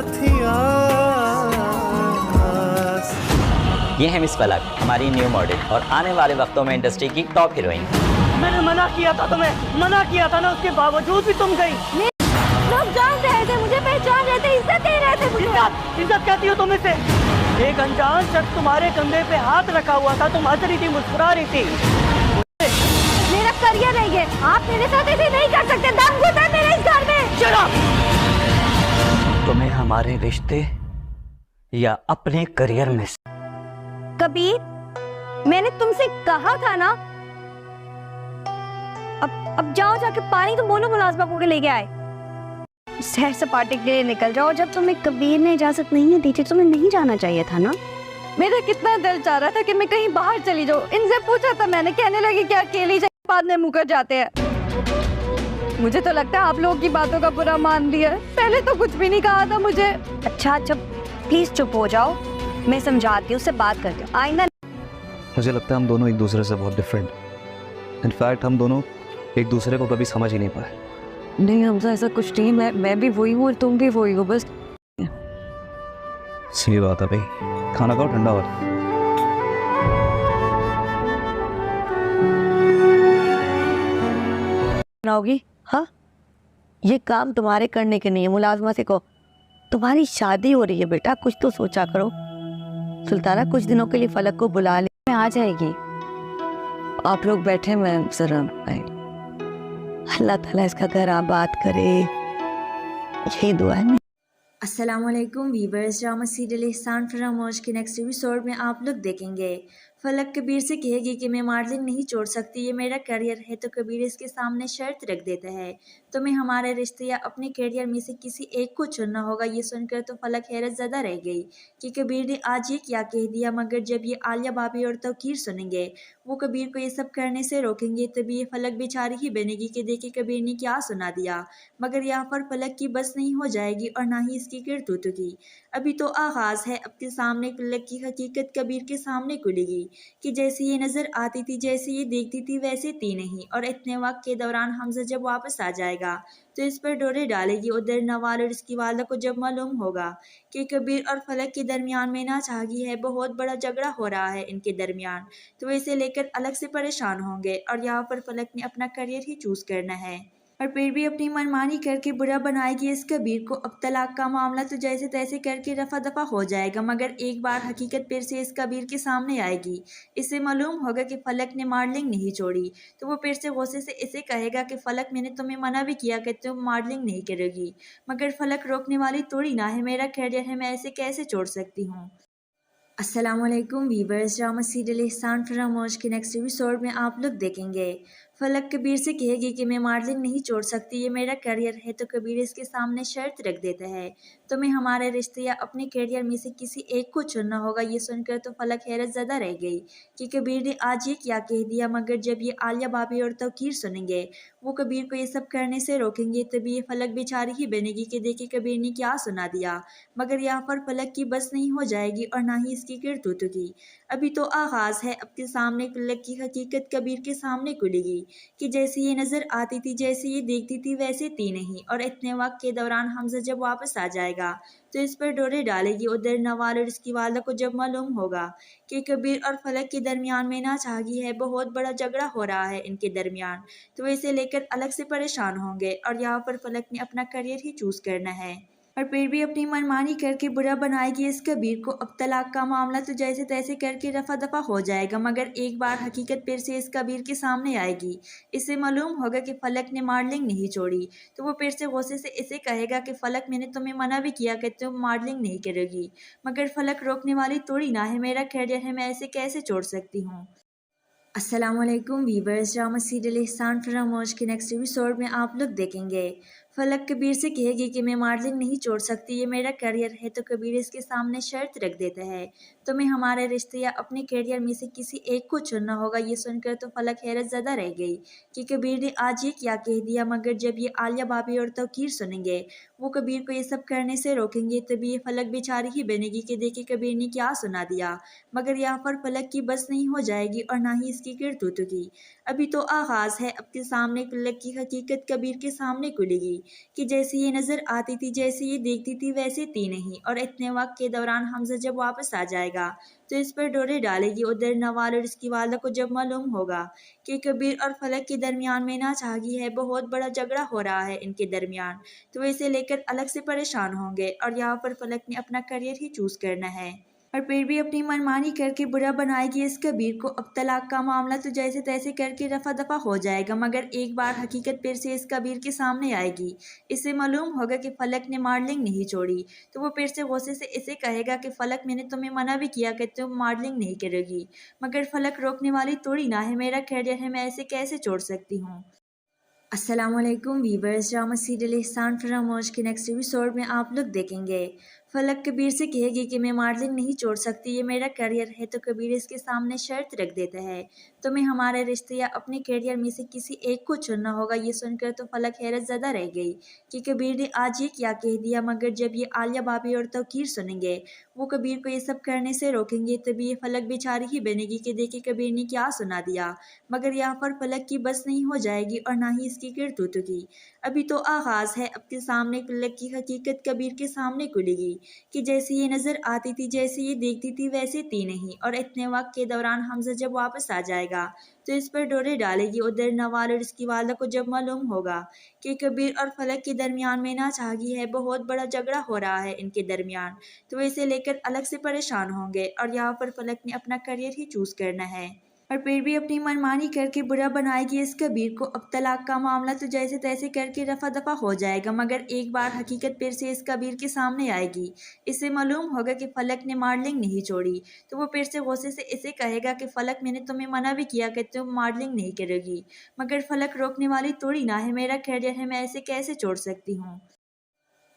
साथिया। ये है मिस फलक, हमारी न्यू मॉडल और आने वाले वक्तों में इंडस्ट्री की टॉप हीरोइन। मैंने मना किया था तुम्हें, मना किया था ना, उसके बावजूद भी तुम गई। लोग जान रहे थे, मुझे पहचान रहे थे, इज्जत दे रहे थे मुझे। इज्जत कहती हो तुम इसे? एक अनजान शख्स तुम्हारे कंधे पे हाथ रखा हुआ था, तुम हंस रही थी, मुस्कुरा रही थी। मेरा करियर नहीं है, आप मेरे साथ ऐसे नहीं कर सकते। दम घुटा है मेरे इस घर में। चलो, तुम्हें हमारे रिश्ते या अपने करियर में से? कबीर, मैंने तुमसे कहा था ना, अब जाओ, जाके पानी तो बोलो मुलाजमा को लेके आए। सैर सपाटे के लिए निकल जाओ। जब तुम्हें कबीर ने इजाजत नहीं दी थी, तुम्हें नहीं जाना चाहिए था ना। मेरा कितना दिल चाह रहा था कि मैं कहीं बाहर चली जाऊँ। इनसे पूछा था मैंने, कहने लगी कि अकेली बाद में मुकर जाते हैं। मुझे तो लगता है आप लोगों की बातों का बुरा मान लिया। पहले तो कुछ भी नहीं कहा था मुझे। अच्छा, प्लीज चुप हो जाओ, मैं समझाती हूँ, उससे बात करती हूँ। आइंदा। मुझे लगता है हम दोनों एक दूसरे से बहुत डिफरेंट। इनफैक्ट हम दोनों एक दूसरे को कभी समझ ही नहीं पाए। नहीं हमजा, ऐसा कुछ नहीं। मैं भी वही हूँ और तुम भी वही हो, बस। सही बात है भाई, खाना खाओ, ठंडा हो। बनाओगी? हाँ, ये काम तुम्हारे करने के नहीं है। मुलाजमा से कहो, तुम्हारी शादी हो रही है बेटा, कुछ तो सोचा करो। सुल्ताना, कुछ दिनों के लिए फलक को बुला ले, मैं आ जाएगी। आप लोग बैठे, मैं जरा अल्लाह ताला इसका घर आबाद करे, यही दुआ है। अस्सलामुअलैकुम वीवर्स, ड्रामा सीरियल एहसान फरामोश के नेक्स्ट एपिसोड में आप लोग देखेंगे फलक कबीर से कहेगी कि मैं मॉडलिंग नहीं छोड़ सकती, ये मेरा करियर है। तो कबीर इसके सामने शर्त रख देता है, तुम्हें हमारे रिश्ते या अपने करियर में से किसी एक को चुनना होगा। ये सुनकर तो फलक हैरत ज़दा रह गई कि कबीर ने आज ये क्या कह दिया। मगर जब ये आलिया भाभी और तौकीर सुनेंगे, वो कबीर को ये सब करने से रोकेंगे, तभी ये फलक बेचारी ही बनेगी कि देखिए कबीर ने क्या सुना दिया। मगर यहाँ पर फलक की बस नहीं हो जाएगी और ना ही इसकी करतूतों की। अभी तो आगाज़ है, अपने सामने फलक की हकीकत कबीर के सामने खुलेगी कि जैसे ये नज़र आती थी, जैसे ये देखती थी, वैसे थी नहीं। और इतने वक्त के दौरान हमजा जब वापस आ जाएगा तो इस पर डोरे डालेगी। उधर नवाल और इसकी वालदा को जब मालूम होगा कि कबीर और फलक के दरमियान में नाचागी है, बहुत बड़ा झगड़ा हो रहा है इनके दरमियान, तो इसे लेकर अलग से परेशान होंगे। और यहाँ पर फलक ने अपना करियर ही चूज़ करना है और फिर भी अपनी मनमानी करके बुरा बनाएगी इस कबीर को। अब तलाक का मामला तो जैसे तैसे करके रफा दफा हो जाएगा, मगर एक बार हकीकत फिर से इस कबीर के सामने आएगी। इसे मालूम होगा कि फलक ने मॉडलिंग नहीं छोड़ी, तो वो फिर से गुस्से से इसे कहेगा कि फलक, मैंने तुम्हें मना भी किया कि तुम मॉडलिंग नहीं करोगी, मगर फलक रोकने वाली थोड़ी ना है, मेरा करियर है, मैं ऐसे कैसे छोड़ सकती हूँ। अस्सलामुअलैकुम वीवर्स, ड्रामा सीरियल एहसान फरामोश के नेक्स्ट एपिसोड में आप लोग देखेंगे फलक कबीर से कहेगी कि मैं मॉडलिंग नहीं छोड़ सकती, ये मेरा करियर है। तो कबीर इसके सामने शर्त रख देता है, तुम्हें हमारे रिश्ते या अपने करियर में से किसी एक को चुनना होगा। ये सुनकर तो फलक हैरत ज़दा रह गई कि कबीर ने आज ये क्या कह दिया। मगर जब ये आलिया भाभी और तौकीर सुनेंगे, वो कबीर को ये सब करने से रोकेंगे, तभी ये फलक बेचारी ही बनेगी कि देखिए कबीर ने क्या सुना दिया। मगर यहाँ पर फलक की बस नहीं हो जाएगी और ना ही इसकी करतूतों की। अभी तो आगाज़ है, अपने सामने फलक की हकीकत कबीर के सामने खुलेगी कि जैसे ये नज़र आती थी, जैसे ये देखती थी, वैसे थी नहीं। और इतने वक्त के दौरान हमजा जब वापस आ जाएगा तो इस पर डोरे डालेगी। उधर नवाल और इसकी वालदा को जब मालूम होगा कि कबीर और फलक के दरमियान में नाचागी है, बहुत बड़ा झगड़ा हो रहा है इनके दरमियान, तो इसे लेकर अलग से परेशान होंगे। और यहाँ पर फलक ने अपना करियर ही चूज़ करना है और फिर भी अपनी मनमानी करके बुरा बनाएगी इस कबीर को। अब तलाक का मामला तो जैसे तैसे करके रफा दफा हो जाएगा, मगर एक बार हकीकत फिर से इस कबीर के सामने आएगी। इसे मालूम होगा कि फलक ने मॉडलिंग नहीं छोड़ी, तो वो फिर से गुस्से से इसे कहेगा कि फलक, मैंने तुम्हें मना भी किया कि तुम मॉडलिंग नहीं करोगी, मगर फलक रोकने वाली थोड़ी ना है, मेरा करियर है, मैं ऐसे कैसे छोड़ सकती हूँ। अस्सलामुअलैकुम वीवर्स, ड्रामा सीरियल एहसान फरामोश के नेक्स्ट एपिसोड में आप लोग देखेंगे फलक कबीर से कहेगी कि मैं मॉडलिंग नहीं छोड़ सकती, ये मेरा करियर है। तो कबीर इसके सामने शर्त रख देता है, तुम्हें हमारे रिश्ते या अपने करियर में से किसी एक को चुनना होगा। ये सुनकर तो फलक हैरत ज़दा रह गई कि कबीर ने आज ये क्या कह दिया। मगर जब ये आलिया भाभी और तौकीर सुनेंगे, वो कबीर को ये सब करने से रोकेंगे, तभी ये फलक बेचारी ही बनेगी कि देखिए कबीर ने क्या सुना दिया। मगर यहाँ पर फलक की बस नहीं हो जाएगी और ना ही इसकी करतूतों की। अभी तो आगाज़ है, अपने सामने फलक की हकीकत कबीर के सामने खुलेगी کہ جیسے یہ نظر آتی تھی، جیسے یہ دیکھتی تھی ویسے تھی نہیں، اور اتنے وقت کے دوران حمزہ جب واپس آ جائے گا تو اس پر ڈورے ڈالے گی۔ ادھر نوال اور اس کی والدہ کو جب معلوم ہوگا کہ کبیر اور فلک کے درمیان میں ناچاہگی ہے، بہت بڑا جھگڑا ہو رہا ہے ان کے درمیان، تو وہ اسے لے کر الگ سے پریشان ہوں گے، اور یہاں پر فلک نے اپنا کریئر ہی چوز کرنا ہے اور پھر بھی اپنی منمانی کر کے برا بنائے گی اس کبیر کو۔ اب طلاق کا معاملہ تو جیسے تیسے کر کے رفع دفع ہو جائے گا، مگر ایک بار حقیقت پھر سے اس کبیر کے سامنے آئے گی۔ اسے معلوم ہوگا کہ فلک نے ماڈلنگ نہیں چھوڑی، تو وہ پھر سے غصے سے اسے کہے گا کہ فلک میں نے تمہیں منع بھی کیا کہ تم ماڈلنگ نہیں کرے گی، مگر فلک روکنے والی توڑی نہ ہے، میرا کیریئر ہے، میں ایسے کیسے چھوڑ سکتی ہوں۔ السلام علیکم ویورز، ڈرامہ سیریل احسان فراموش کے نیکسٹ ایپیسوڈ میں آپ لوگ دیکھیں گے فلک کبیر سے کہے گی کہ میں ماڈلنگ نہیں چھوڑ سکتی، یہ میرا کیریئر ہے، تو کبیر اس کے سامنے شرط رکھ دیتا ہے تمہیں ہمارے رشتے یا اپنے کیریئر میں سے کسی ایک کو چننا ہوگا۔ یہ سن کر تو فلک حیرت زدہ رہ گئی کہ کبیر نے آج یہ کیا کہہ دیا، مگر جب یہ عالیہ بھابھی اور توقیر سنیں گے وہ کبیر کو یہ سب کرنے سے روکیں گے، تبھی یہ فلک بیچاری ہی بنے گی کہ دیکھے کبیر نے کیا سنا دیا۔ مگر یہاں پر فلک کی بس نہیں ہو جائے گی اور نہ ہی اس کی کرتوت کی، ابھی تو آغاز ہے۔ اب کے سامنے فلک کی حقیقت کبیر کے سامنے کھلے گی کہ جیسے یہ نظر آتی تھی، جیسے یہ دیکھتی تھی ویسے تھی نہیں، اور اتنے وقت کے دوران حمزہ جب واپس آ جائے گا تو اس پر ڈورے ڈالے گی۔ ادھر نوال اور اس کی والدہ کو جب معلوم ہوگا کہ کبیر اور فلک کے درمیان میں ناچاہگی ہے، بہت بڑا جھگڑا ہو رہا ہے ان کے درمیان، تو وہ اسے لے کر الگ سے پریشان ہوں گے، اور یہاں پر فلک نے اپنا کریئر ہی چوز کرنا ہے اور پھر بھی اپنی منمانی کر کے برا بنائے گی اس کبیر کو۔ اب طلاق کا معاملہ تو جیسے تیسے کر کے رفع دفع ہو جائے گا، مگر ایک بار حقیقت پھر سے اس کبیر کے سامنے آئے گی۔ اسے معلوم ہوگا کہ فلک نے ماڈلنگ نہیں چھوڑی، تو وہ پھر سے غصے سے اسے کہے گا کہ فلک میں نے تمہیں منع بھی کیا کہ تم ماڈلنگ نہیں کرے گی، مگر فلک روکنے والی توڑی نہ ہے، میرا کیریئر ہے، میں ایسے کیسے چھوڑ سکتی ہوں۔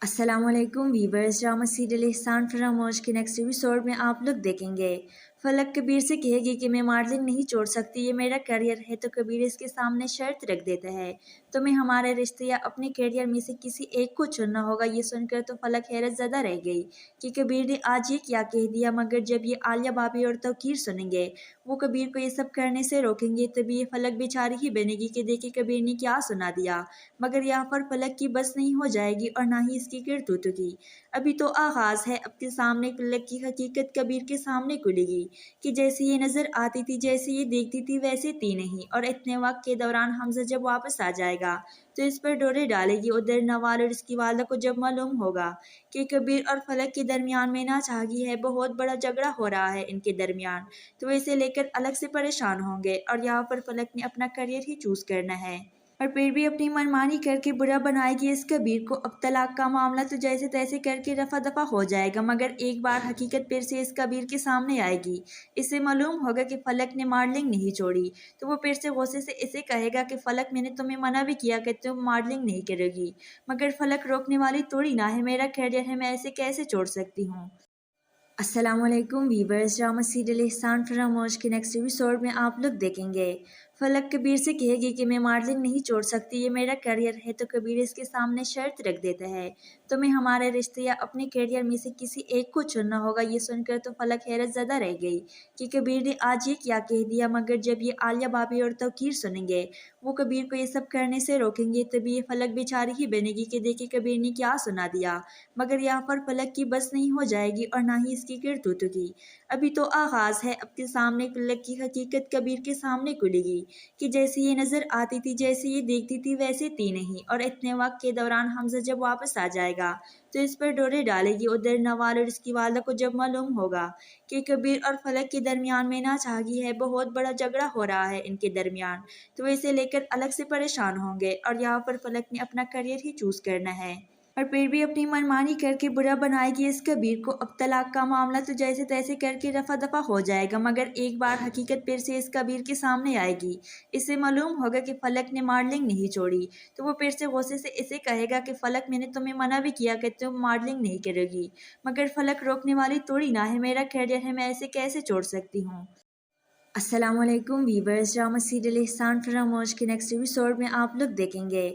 السلام علیکم ویورز، ڈرامہ سیریل احسان فراموش کے نیکسٹ ایپیسوڈ میں آپ لوگ دیکھیں گے فلک کبیر سے کہے گی کہ میں ماڈلنگ نہیں چھوڑ سکتی، یہ میرا کیریئر ہے، تو کبیر اس کے سامنے شرط رکھ دیتا ہے تمہیں ہمارے رشتے یا اپنے کیریئر میں سے کسی ایک کو چننا ہوگا۔ یہ سن کر تو فلک حیرت زدہ رہ گئی کہ کبیر نے آج یہ کیا کہہ دیا، مگر جب یہ عالیہ بھابھی اور توقیر سنیں گے وہ کبیر کو یہ سب کرنے سے روکیں گے، تبھی یہ فلک بیچاری ہی بنے گی کہ دیکھے کبیر نے کیا سنا دیا۔ مگر یہاں پر فلک کی بس نہیں ہو جائے گی اور نہ ہی اس کی کرتوت کی، ابھی تو آغاز ہے۔ اب کے سامنے فلک کی حقیقت کبیر کے سامنے کھلے گی کہ جیسے یہ نظر آتی تھی، جیسے یہ دیکھتی تھی ویسے تھی نہیں، اور اتنے وقت کے دوران حمزہ جب واپس آ جائے گا تو اس پر ڈورے ڈالے گی۔ ادھر نوال اور اس کی والدہ کو جب معلوم ہوگا کہ کبیر اور فلک کے درمیان میں ناچاہگی ہے، بہت بڑا جھگڑا ہو رہا ہے ان کے درمیان، تو وہ اسے لے کر الگ سے پریشان ہوں گے، اور یہاں پر فلک نے اپنا کریئر ہی چوز کرنا ہے اور پھر بھی اپنی منمانی کر کے برا بنائے گی اس کبیر کو۔ اب طلاق کا معاملہ تو جیسے تیسے کر کے رفع دفع ہو جائے گا، مگر ایک بار حقیقت پھر سے اس کبیر کے سامنے آئے گی۔ اسے معلوم ہوگا کہ فلک نے ماڈلنگ نہیں چھوڑی، تو وہ پھر سے غصے سے اسے کہے گا کہ فلک میں نے تمہیں منع بھی کیا کہ تم ماڈلنگ نہیں کرے گی، مگر فلک روکنے والی توڑی نہ ہے، میرا کیریئر ہے، میں ایسے کیسے چھوڑ سکتی ہوں۔ السلام علیکم ویورز، ڈرامہ سیریل احسان فراموش کے نیکسٹ ایپیسوڈ میں آپ لوگ دیکھیں گے فلک کبیر سے کہے گی کہ میں ماڈلنگ نہیں چھوڑ سکتی، یہ میرا کیریئر ہے، تو کبیر اس کے سامنے شرط رکھ دیتا ہے تمہیں ہمارے رشتے یا اپنے کیریئر میں سے کسی ایک کو چننا ہوگا۔ یہ سن کر تو فلک حیرت زدہ رہ گئی کہ کبیر نے آج یہ کیا کہہ دیا، مگر جب یہ عالیہ بھابھی اور توقیر سنیں گے وہ کبیر کو یہ سب کرنے سے روکیں گے، تبھی یہ فلک بیچاری ہی بنے گی کہ دیکھے کبیر نے کیا سنا دیا۔ مگر یہاں پر فلک کی بس نہیں ہو جائے گی اور نہ ہی اس کی کرتوت کی، ابھی تو آغاز ہے۔ اب کے سامنے فلک کی حقیقت کبیر کے سامنے کھلے گی کہ جیسے یہ نظر آتی تھی، جیسے یہ دیکھتی تھی ویسے تھی نہیں، اور اتنے وقت کے دوران حمزہ جب واپس آ جائے گا تو اس پر ڈورے ڈالے گی۔ ادھر نوال اور اس کی والدہ کو جب معلوم ہوگا کہ کبیر اور فلک کے درمیان میں ناچاہگی ہے، بہت بڑا جھگڑا ہو رہا ہے ان کے درمیان، تو وہ اسے لے کر الگ سے پریشان ہوں گے، اور یہاں پر فلک نے اپنا کریئر ہی چوز کرنا ہے اور پھر بھی اپنی منمانی کر کے برا بنائے گی اس کبیر کو۔ اب طلاق کا معاملہ تو جیسے تیسے کر کے رفع دفع ہو جائے گا، مگر ایک بار حقیقت پھر سے اس کبیر کے سامنے آئے گی۔ اسے معلوم ہوگا کہ فلک نے ماڈلنگ نہیں چھوڑی، تو وہ پھر سے غصے سے اسے کہے گا کہ فلک میں نے تمہیں منع بھی کیا کہ تم ماڈلنگ نہیں کرے گی، مگر فلک روکنے والی توڑی نہ ہے، میرا کیریئر ہے، میں ایسے کیسے چھوڑ سکتی ہوں۔ السلام علیکم ویورز، ڈرامہ سیریل احسان فراموش کے نیکسٹ ایپیسوڈ میں آپ لوگ دیکھیں گے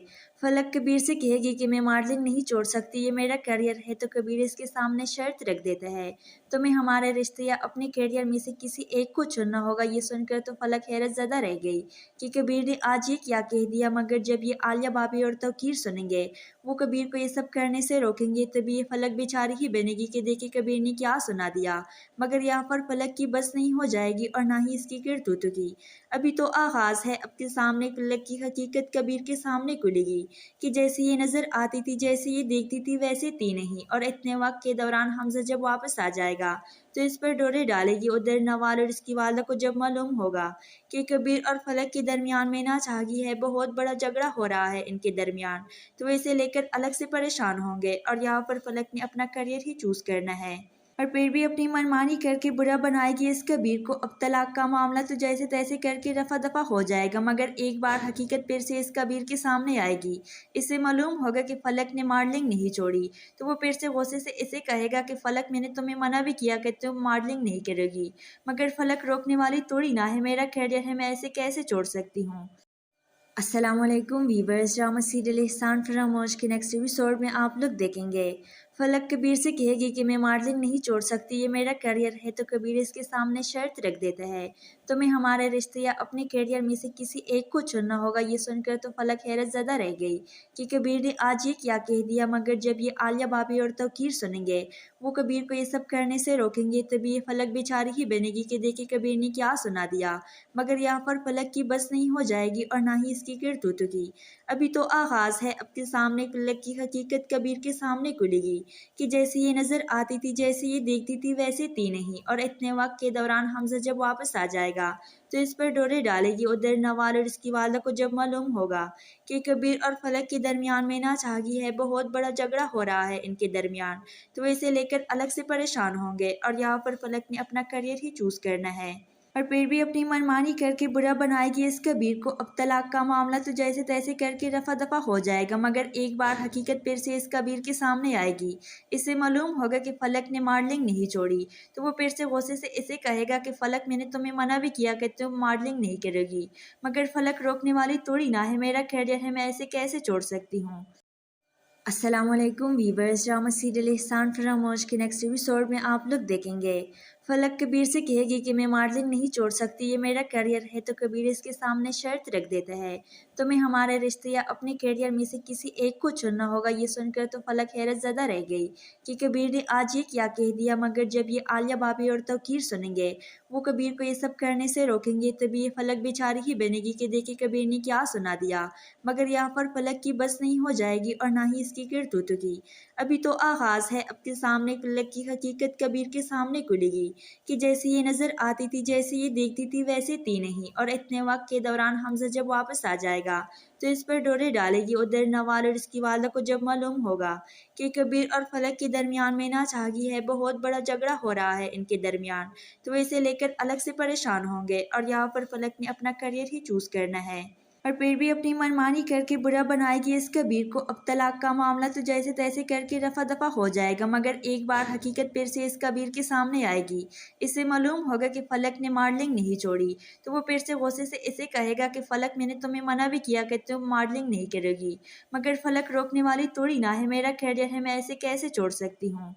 फलक कबीर से कहेगी कि मैं मार्लिन नहीं छोड़ सकती, ये मेरा करियर है, तो कबीर इसके सामने शर्त रख देता है, तुम्हें हमारे रिश्ते या अपने करियर में से किसी एक को चुनना होगा। ये सुनकर तो फलक हैरत ज़दा रह गई कि कबीर ने आज ये क्या कह दिया, मगर जब ये आलिया भाभी और तौकीर सुनेंगे वो कबीर को ये सब करने से रोकेंगे, तभी ये फलक बेचारी ही बनेगी कि देखिए कबीर ने क्या सुना दिया। मगर यहाँ पर फलक की बस नहीं हो जाएगी और ना ही इसकी करतूत की। अभी तो आगाज़ है, अब के सामने फलक की हकीकत कबीर के सामने खुलेगी कि जैसे ये नज़र आती थी, जैसे ये देखती थी, वैसे थी नहीं। और इतने वक्त के दौरान हमजा जब वापस आ जाएगा तो इस पर डोरे डालेगी। उधर नवाल और इसकी वालदा को जब मालूम होगा कि कबीर और फलक के दरमियान में नाचागी है, बहुत बड़ा झगड़ा हो रहा है इनके दरमियान, तो वे इसे लेकर अलग से परेशान होंगे। और यहाँ पर फलक ने अपना करियर ही चूज़ करना है और फिर भी अपनी मनमानी करके बुरा बनाएगी इस कबीर को। अब तलाक का मामला तो जैसे तैसे करके रफा दफा हो जाएगा, मगर एक बार हकीकत फिर से इस कबीर के सामने आएगी। इसे मालूम होगा कि फलक ने मॉडलिंग नहीं छोड़ी, तो वो फिर से गुस्से से इसे कहेगा कि फलक मैंने तुम्हें मना भी किया कि तुम मॉडलिंग नहीं करोगी, मगर फलक रोकने वाली थोड़ी ना है, मेरा करियर है, मैं ऐसे कैसे छोड़ सकती हूँ। अस्सलाम वालेकुम वीवर्स, ड्रामा सीरियल एहसान फरामोश के नेक्स्ट एपिसोड में आप लोग देखेंगे फलक कबीर से कहेगी कि मैं मॉडलिंग नहीं छोड़ सकती, ये मेरा करियर है, तो कबीर इसके सामने शर्त रख देता है, तुम्हें हमारे रिश्ते या अपने करियर में से किसी एक को चुनना होगा। ये सुनकर तो फलक हैरत ज़दा रह गई कि कबीर ने आज ये क्या कह दिया, मगर जब ये आलिया भाभी और तौकीर सुनेंगे वो कबीर को ये सब करने से रोकेंगे, तभी ये फलक बेचारी ही बनेगी कि देखिए कबीर ने क्या सुना दिया। मगर यहाँ पर फलक की बस नहीं हो जाएगी और ना ही इसकी करतूत की। अभी तो आगाज़ है, अब के सामने फलक की हकीकत कबीर के सामने खुलेगी कि जैसे ये नज़र आती थी, जैसे ये देखती थी, वैसे थी नहीं। और इतने वक्त के दौरान हमजा जब वापस आ जाएगा तो इस पर डोरे डालेगी। उधर नवाल और इसकी वालदा को जब मालूम होगा कि कबीर और फलक के दरमियान में नाचागी है, बहुत बड़ा झगड़ा हो रहा है इनके दरमियान, तो वे इसे लेकर अलग से परेशान होंगे। और यहाँ पर फलक ने अपना करियर ही चूज़ करना है और फिर भी अपनी मनमानी करके बुरा बनाएगी इस कबीर को। अब तलाक का मामला तो जैसे तैसे करके रफा दफा हो जाएगा, मगर एक बार हकीकत फिर से इस कबीर के सामने आएगी। इसे मालूम होगा कि फलक ने मॉडलिंग नहीं छोड़ी, तो वो फिर से गुस्से से इसे कहेगा कि फलक मैंने तुम्हें मना भी किया कि तुम मॉडलिंग नहीं करोगी, मगर फलक रोकने वाली थोड़ी ना है, मेरा करियर है, मैं ऐसे कैसे छोड़ सकती हूँ। अस्सलाम वालेकुम वीवर्स, ड्रामा सीरियल एहसान फरामोश के नेक्स्ट एपिसोड में आप लोग देखेंगे फलक कबीर से कहेगी कि मैं मॉडलिंग नहीं छोड़ सकती, ये मेरा करियर है, तो कबीर इसके सामने शर्त रख देता है, तुम्हें हमारे रिश्ते या अपने करियर में से किसी एक को चुनना होगा। ये सुनकर तो फलक हैरत ज़दा रह गई कि कबीर ने आज ये क्या कह दिया, मगर जब ये आलिया भाभी और तौकीर सुनेंगे वो कबीर को ये सब करने से रोकेंगे, तभी ये फलक बेचारी ही बनेगी कि देखिए कबीर ने क्या सुना दिया। मगर यहाँ पर फलक की बस नहीं हो जाएगी और ना ही इसकी करतूत की। अभी तो आगाज़ है, अब के सामने फलक की हकीकत कबीर के सामने खुलेगी कि जैसे ये नज़र आती थी, जैसे ये देखती थी, वैसे थी नहीं। और इतने वक्त के दौरान हमजा जब वापस आ जाएगा तो इस पर डोरे डालेगी। उधर नवाल और इसकी वालदा को जब मालूम होगा कि कबीर और फलक के दरमियान में नाचागी है, बहुत बड़ा झगड़ा हो रहा है इनके दरमियान, तो वे इसे लेकर अलग से परेशान होंगे। और यहाँ पर फलक ने अपना करियर ही चूज़ करना है और फिर भी अपनी मनमानी करके बुरा बनाएगी इस कबीर को। अब तलाक का मामला तो जैसे तैसे करके रफा दफा हो जाएगा, मगर एक बार हकीकत फिर से इस कबीर के सामने आएगी। इसे मालूम होगा कि फलक ने मॉडलिंग नहीं छोड़ी, तो वो फिर से गुस्से से इसे कहेगा कि फलक मैंने तुम्हें मना भी किया कि तुम मॉडलिंग नहीं करोगी, मगर फलक रोकने वाली थोड़ी ना है, मेरा करियर है, मैं ऐसे कैसे छोड़ सकती हूँ।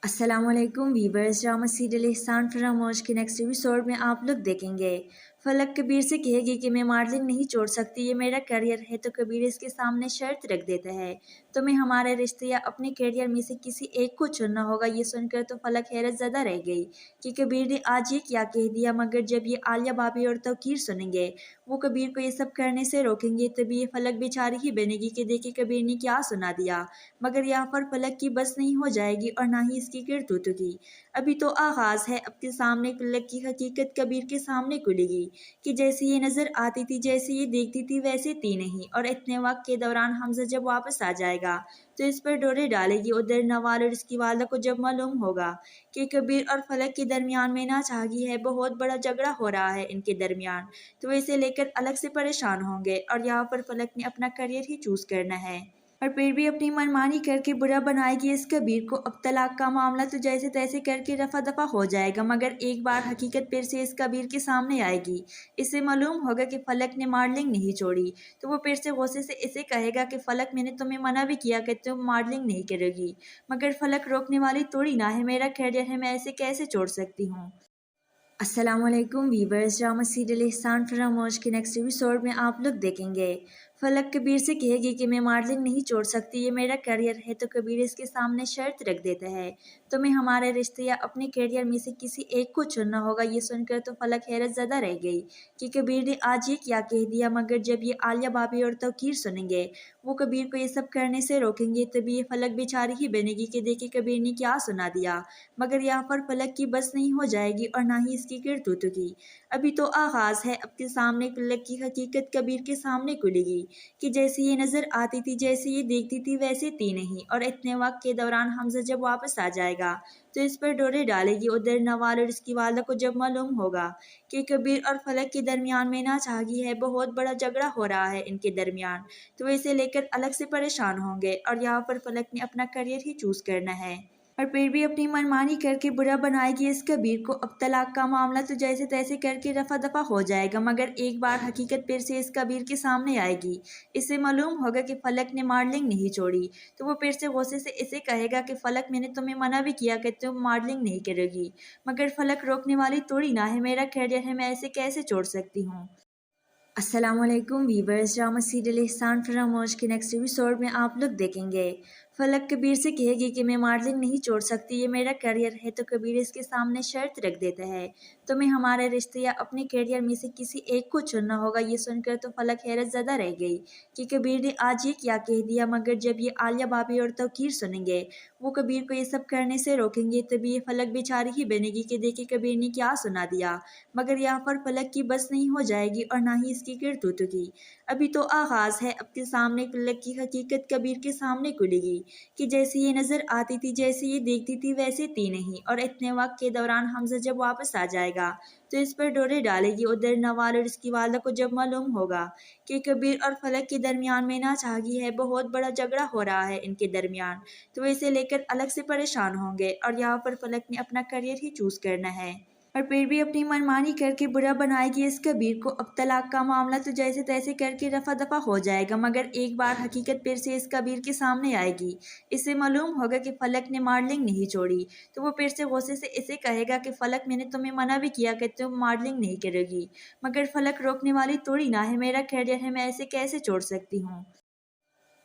अस्सलाम वालेकुम वीवर्स, ड्रामा सीरियल एहसान फरामोश के नेक्स्ट एपिसोड में आप लोग देखेंगे फलक कबीर से कहेगी कि मैं मॉडलिंग नहीं छोड़ सकती, ये मेरा करियर है, तो कबीर इसके सामने शर्त रख देता है, तुम्हें हमारे रिश्ते या अपने करियर में से किसी एक को चुनना होगा। ये सुनकर तो फलक हैरत ज़दा रह गई कि कबीर ने आज ये क्या कह दिया, मगर जब ये आलिया भाभी और तौकीर सुनेंगे वो कबीर को ये सब करने से रोकेंगे, तभी ये फलक बेचारी ही बनेगी कि देखिए कबीर ने क्या सुना दिया। मगर यहाँ पर फलक की बस नहीं हो जाएगी और ना ही इसकी करतूत की। अभी तो आगाज़ है, अब के सामने फलक की हकीकत कबीर के सामने खुलेगी कि जैसे ये नज़र आती थी, जैसे ये देखती थी, वैसे थी नहीं। और इतने वक्त के दौरान हमजा जब वापस आ जाएगा तो इस पर डोरे डालेगी। उधर नवाल और इसकी वालदा को जब मालूम होगा कि कबीर और फलक के दरमियान में नाचागी है, बहुत बड़ा झगड़ा हो रहा है इनके दरमियान, तो वे इसे लेकर अलग से परेशान होंगे। और यहाँ पर फलक ने अपना करियर ही चूज़ करना है और फिर भी अपनी मनमानी करके बुरा बनाएगी इस कबीर को। अब तलाक का मामला तो जैसे तैसे करके रफा दफा हो जाएगा, मगर एक बार हकीकत फिर से इस कबीर के सामने आएगी। इससे मालूम होगा कि फलक ने मॉडलिंग नहीं छोड़ी, तो वो फिर से गुस्से से इसे कहेगा कि फलक मैंने तुम्हें मना भी किया कि तुम मॉडलिंग नहीं करोगी, मगर फलक रोकने वाली थोड़ी ना है, मेरा कैरियर है, मैं ऐसे कैसे छोड़ सकती हूँ। अस्सलामुअलैकुम वीवर्स, ड्रामा सीरियल एहसान फरामोश के नेक्स्ट एपिसोड में आप लोग देखेंगे फलक कबीर से कहेगी कि मैं मॉडलिंग नहीं छोड़ सकती, ये मेरा करियर है। तो कबीर इसके सामने शर्त रख देता है, तुम्हें हमारे रिश्ते या अपने करियर में से किसी एक को चुनना होगा। ये सुनकर तो फलक हैरत ज़दा रह गई कि कबीर ने आज ये क्या कह दिया, मगर जब ये आलिया भाभी और तौकीर सुनेंगे वो कबीर को ये सब करने से रोकेंगे, तभी ये फलक बेचारी ही बनेगी कि देखिए कबीर ने क्या सुना दिया। मगर यहाँ पर फलक की बस नहीं हो जाएगी और ना ही इसकी करतूतों की। अभी तो आगाज़ है, अब के सामने फलक की हकीकत कबीर के सामने खुलेगी कि जैसे ये नज़र आती थी, जैसे ये देखती थी, वैसे थी नहीं। और इतने वक्त के दौरान हमजा जब वापस आ जाएगा तो इस पर डोरे डालेगी। उधर नवाल और इसकी वालदा को जब मालूम होगा कि कबीर और फलक के दरमियान में नाचागी है, बहुत बड़ा झगड़ा हो रहा है इनके दरमियान, तो इसे लेकर अलग से परेशान होंगे। और यहाँ पर फलक ने अपना करियर ही चूज़ करना है और फिर भी अपनी मनमानी करके बुरा बनाएगी इस कबीर को। अब तलाक का मामला तो जैसे तैसे करके रफा दफा हो जाएगा, मगर एक बार हकीकत फिर से इस कबीर के सामने आएगी। इससे मालूम होगा कि फलक ने मॉडलिंग नहीं छोड़ी, तो वो फिर से गुस्से से इसे कहेगा कि फलक मैंने तुम्हें मना भी किया कि तुम मॉडलिंग नहीं करोगी, मगर फलक रोकने वाली थोड़ी ना है, मेरा कैरियर है, मैं ऐसे कैसे छोड़ सकती हूँ। अस्सलामुअलैकुम वीवर्स, ड्रामा सीरियल एहसान फरामोश के नेक्स्ट एपिसोड में आप लोग देखेंगे फलक कबीर से कहेगी कि मैं मॉडलिंग नहीं छोड़ सकती, ये मेरा करियर है। तो कबीर इसके सामने शर्त रख देता है, तुम्हें हमारे रिश्ते या अपने करियर में से किसी एक को चुनना होगा। ये सुनकर तो फलक हैरत ज़दा रह गई कि कबीर ने आज ये क्या कह दिया, मगर जब ये आलिया भाभी और तौकीर सुनेंगे वो कबीर को ये सब करने से रोकेंगे, तभी ये फलक बेचारी ही बनेगी कि देखिए कबीर ने क्या सुना दिया। मगर यहाँ पर फलक की बस नहीं हो जाएगी और ना ही इसकी करतूतों की। अभी तो आगाज़ है, अब के सामने फलक की हकीकत कबीर के सामने खुलेगी कि जैसे ये नज़र आती थी, जैसे ये देखती थी, वैसे थी नहीं। और इतने वक्त के दौरान हमजा जब वापस आ जाएगा तो इस पर डोरे डालेगी। उधर नवाल और इसकी वालदा को जब मालूम होगा कि कबीर और फलक के दरमियान में नाचागी है, बहुत बड़ा झगड़ा हो रहा है इनके दरमियान, तो इसे लेकर अलग से परेशान होंगे। और यहाँ पर फलक ने अपना करियर ही चूज़ करना है और फिर भी अपनी मनमानी करके बुरा बनाएगी इस कबीर को। अब तलाक का मामला तो जैसे तैसे करके रफा दफा हो जाएगा, मगर एक बार हकीकत फिर से इस कबीर के सामने आएगी। इससे मालूम होगा कि फलक ने मॉडलिंग नहीं छोड़ी, तो वो फिर से गुस्से से इसे कहेगा कि फलक मैंने तुम्हें मना भी किया कि तुम मॉडलिंग नहीं करोगी, मगर फलक रोकने वाली थोड़ी ना है, मेरा कैरियर है, मैं ऐसे कैसे छोड़ सकती हूँ।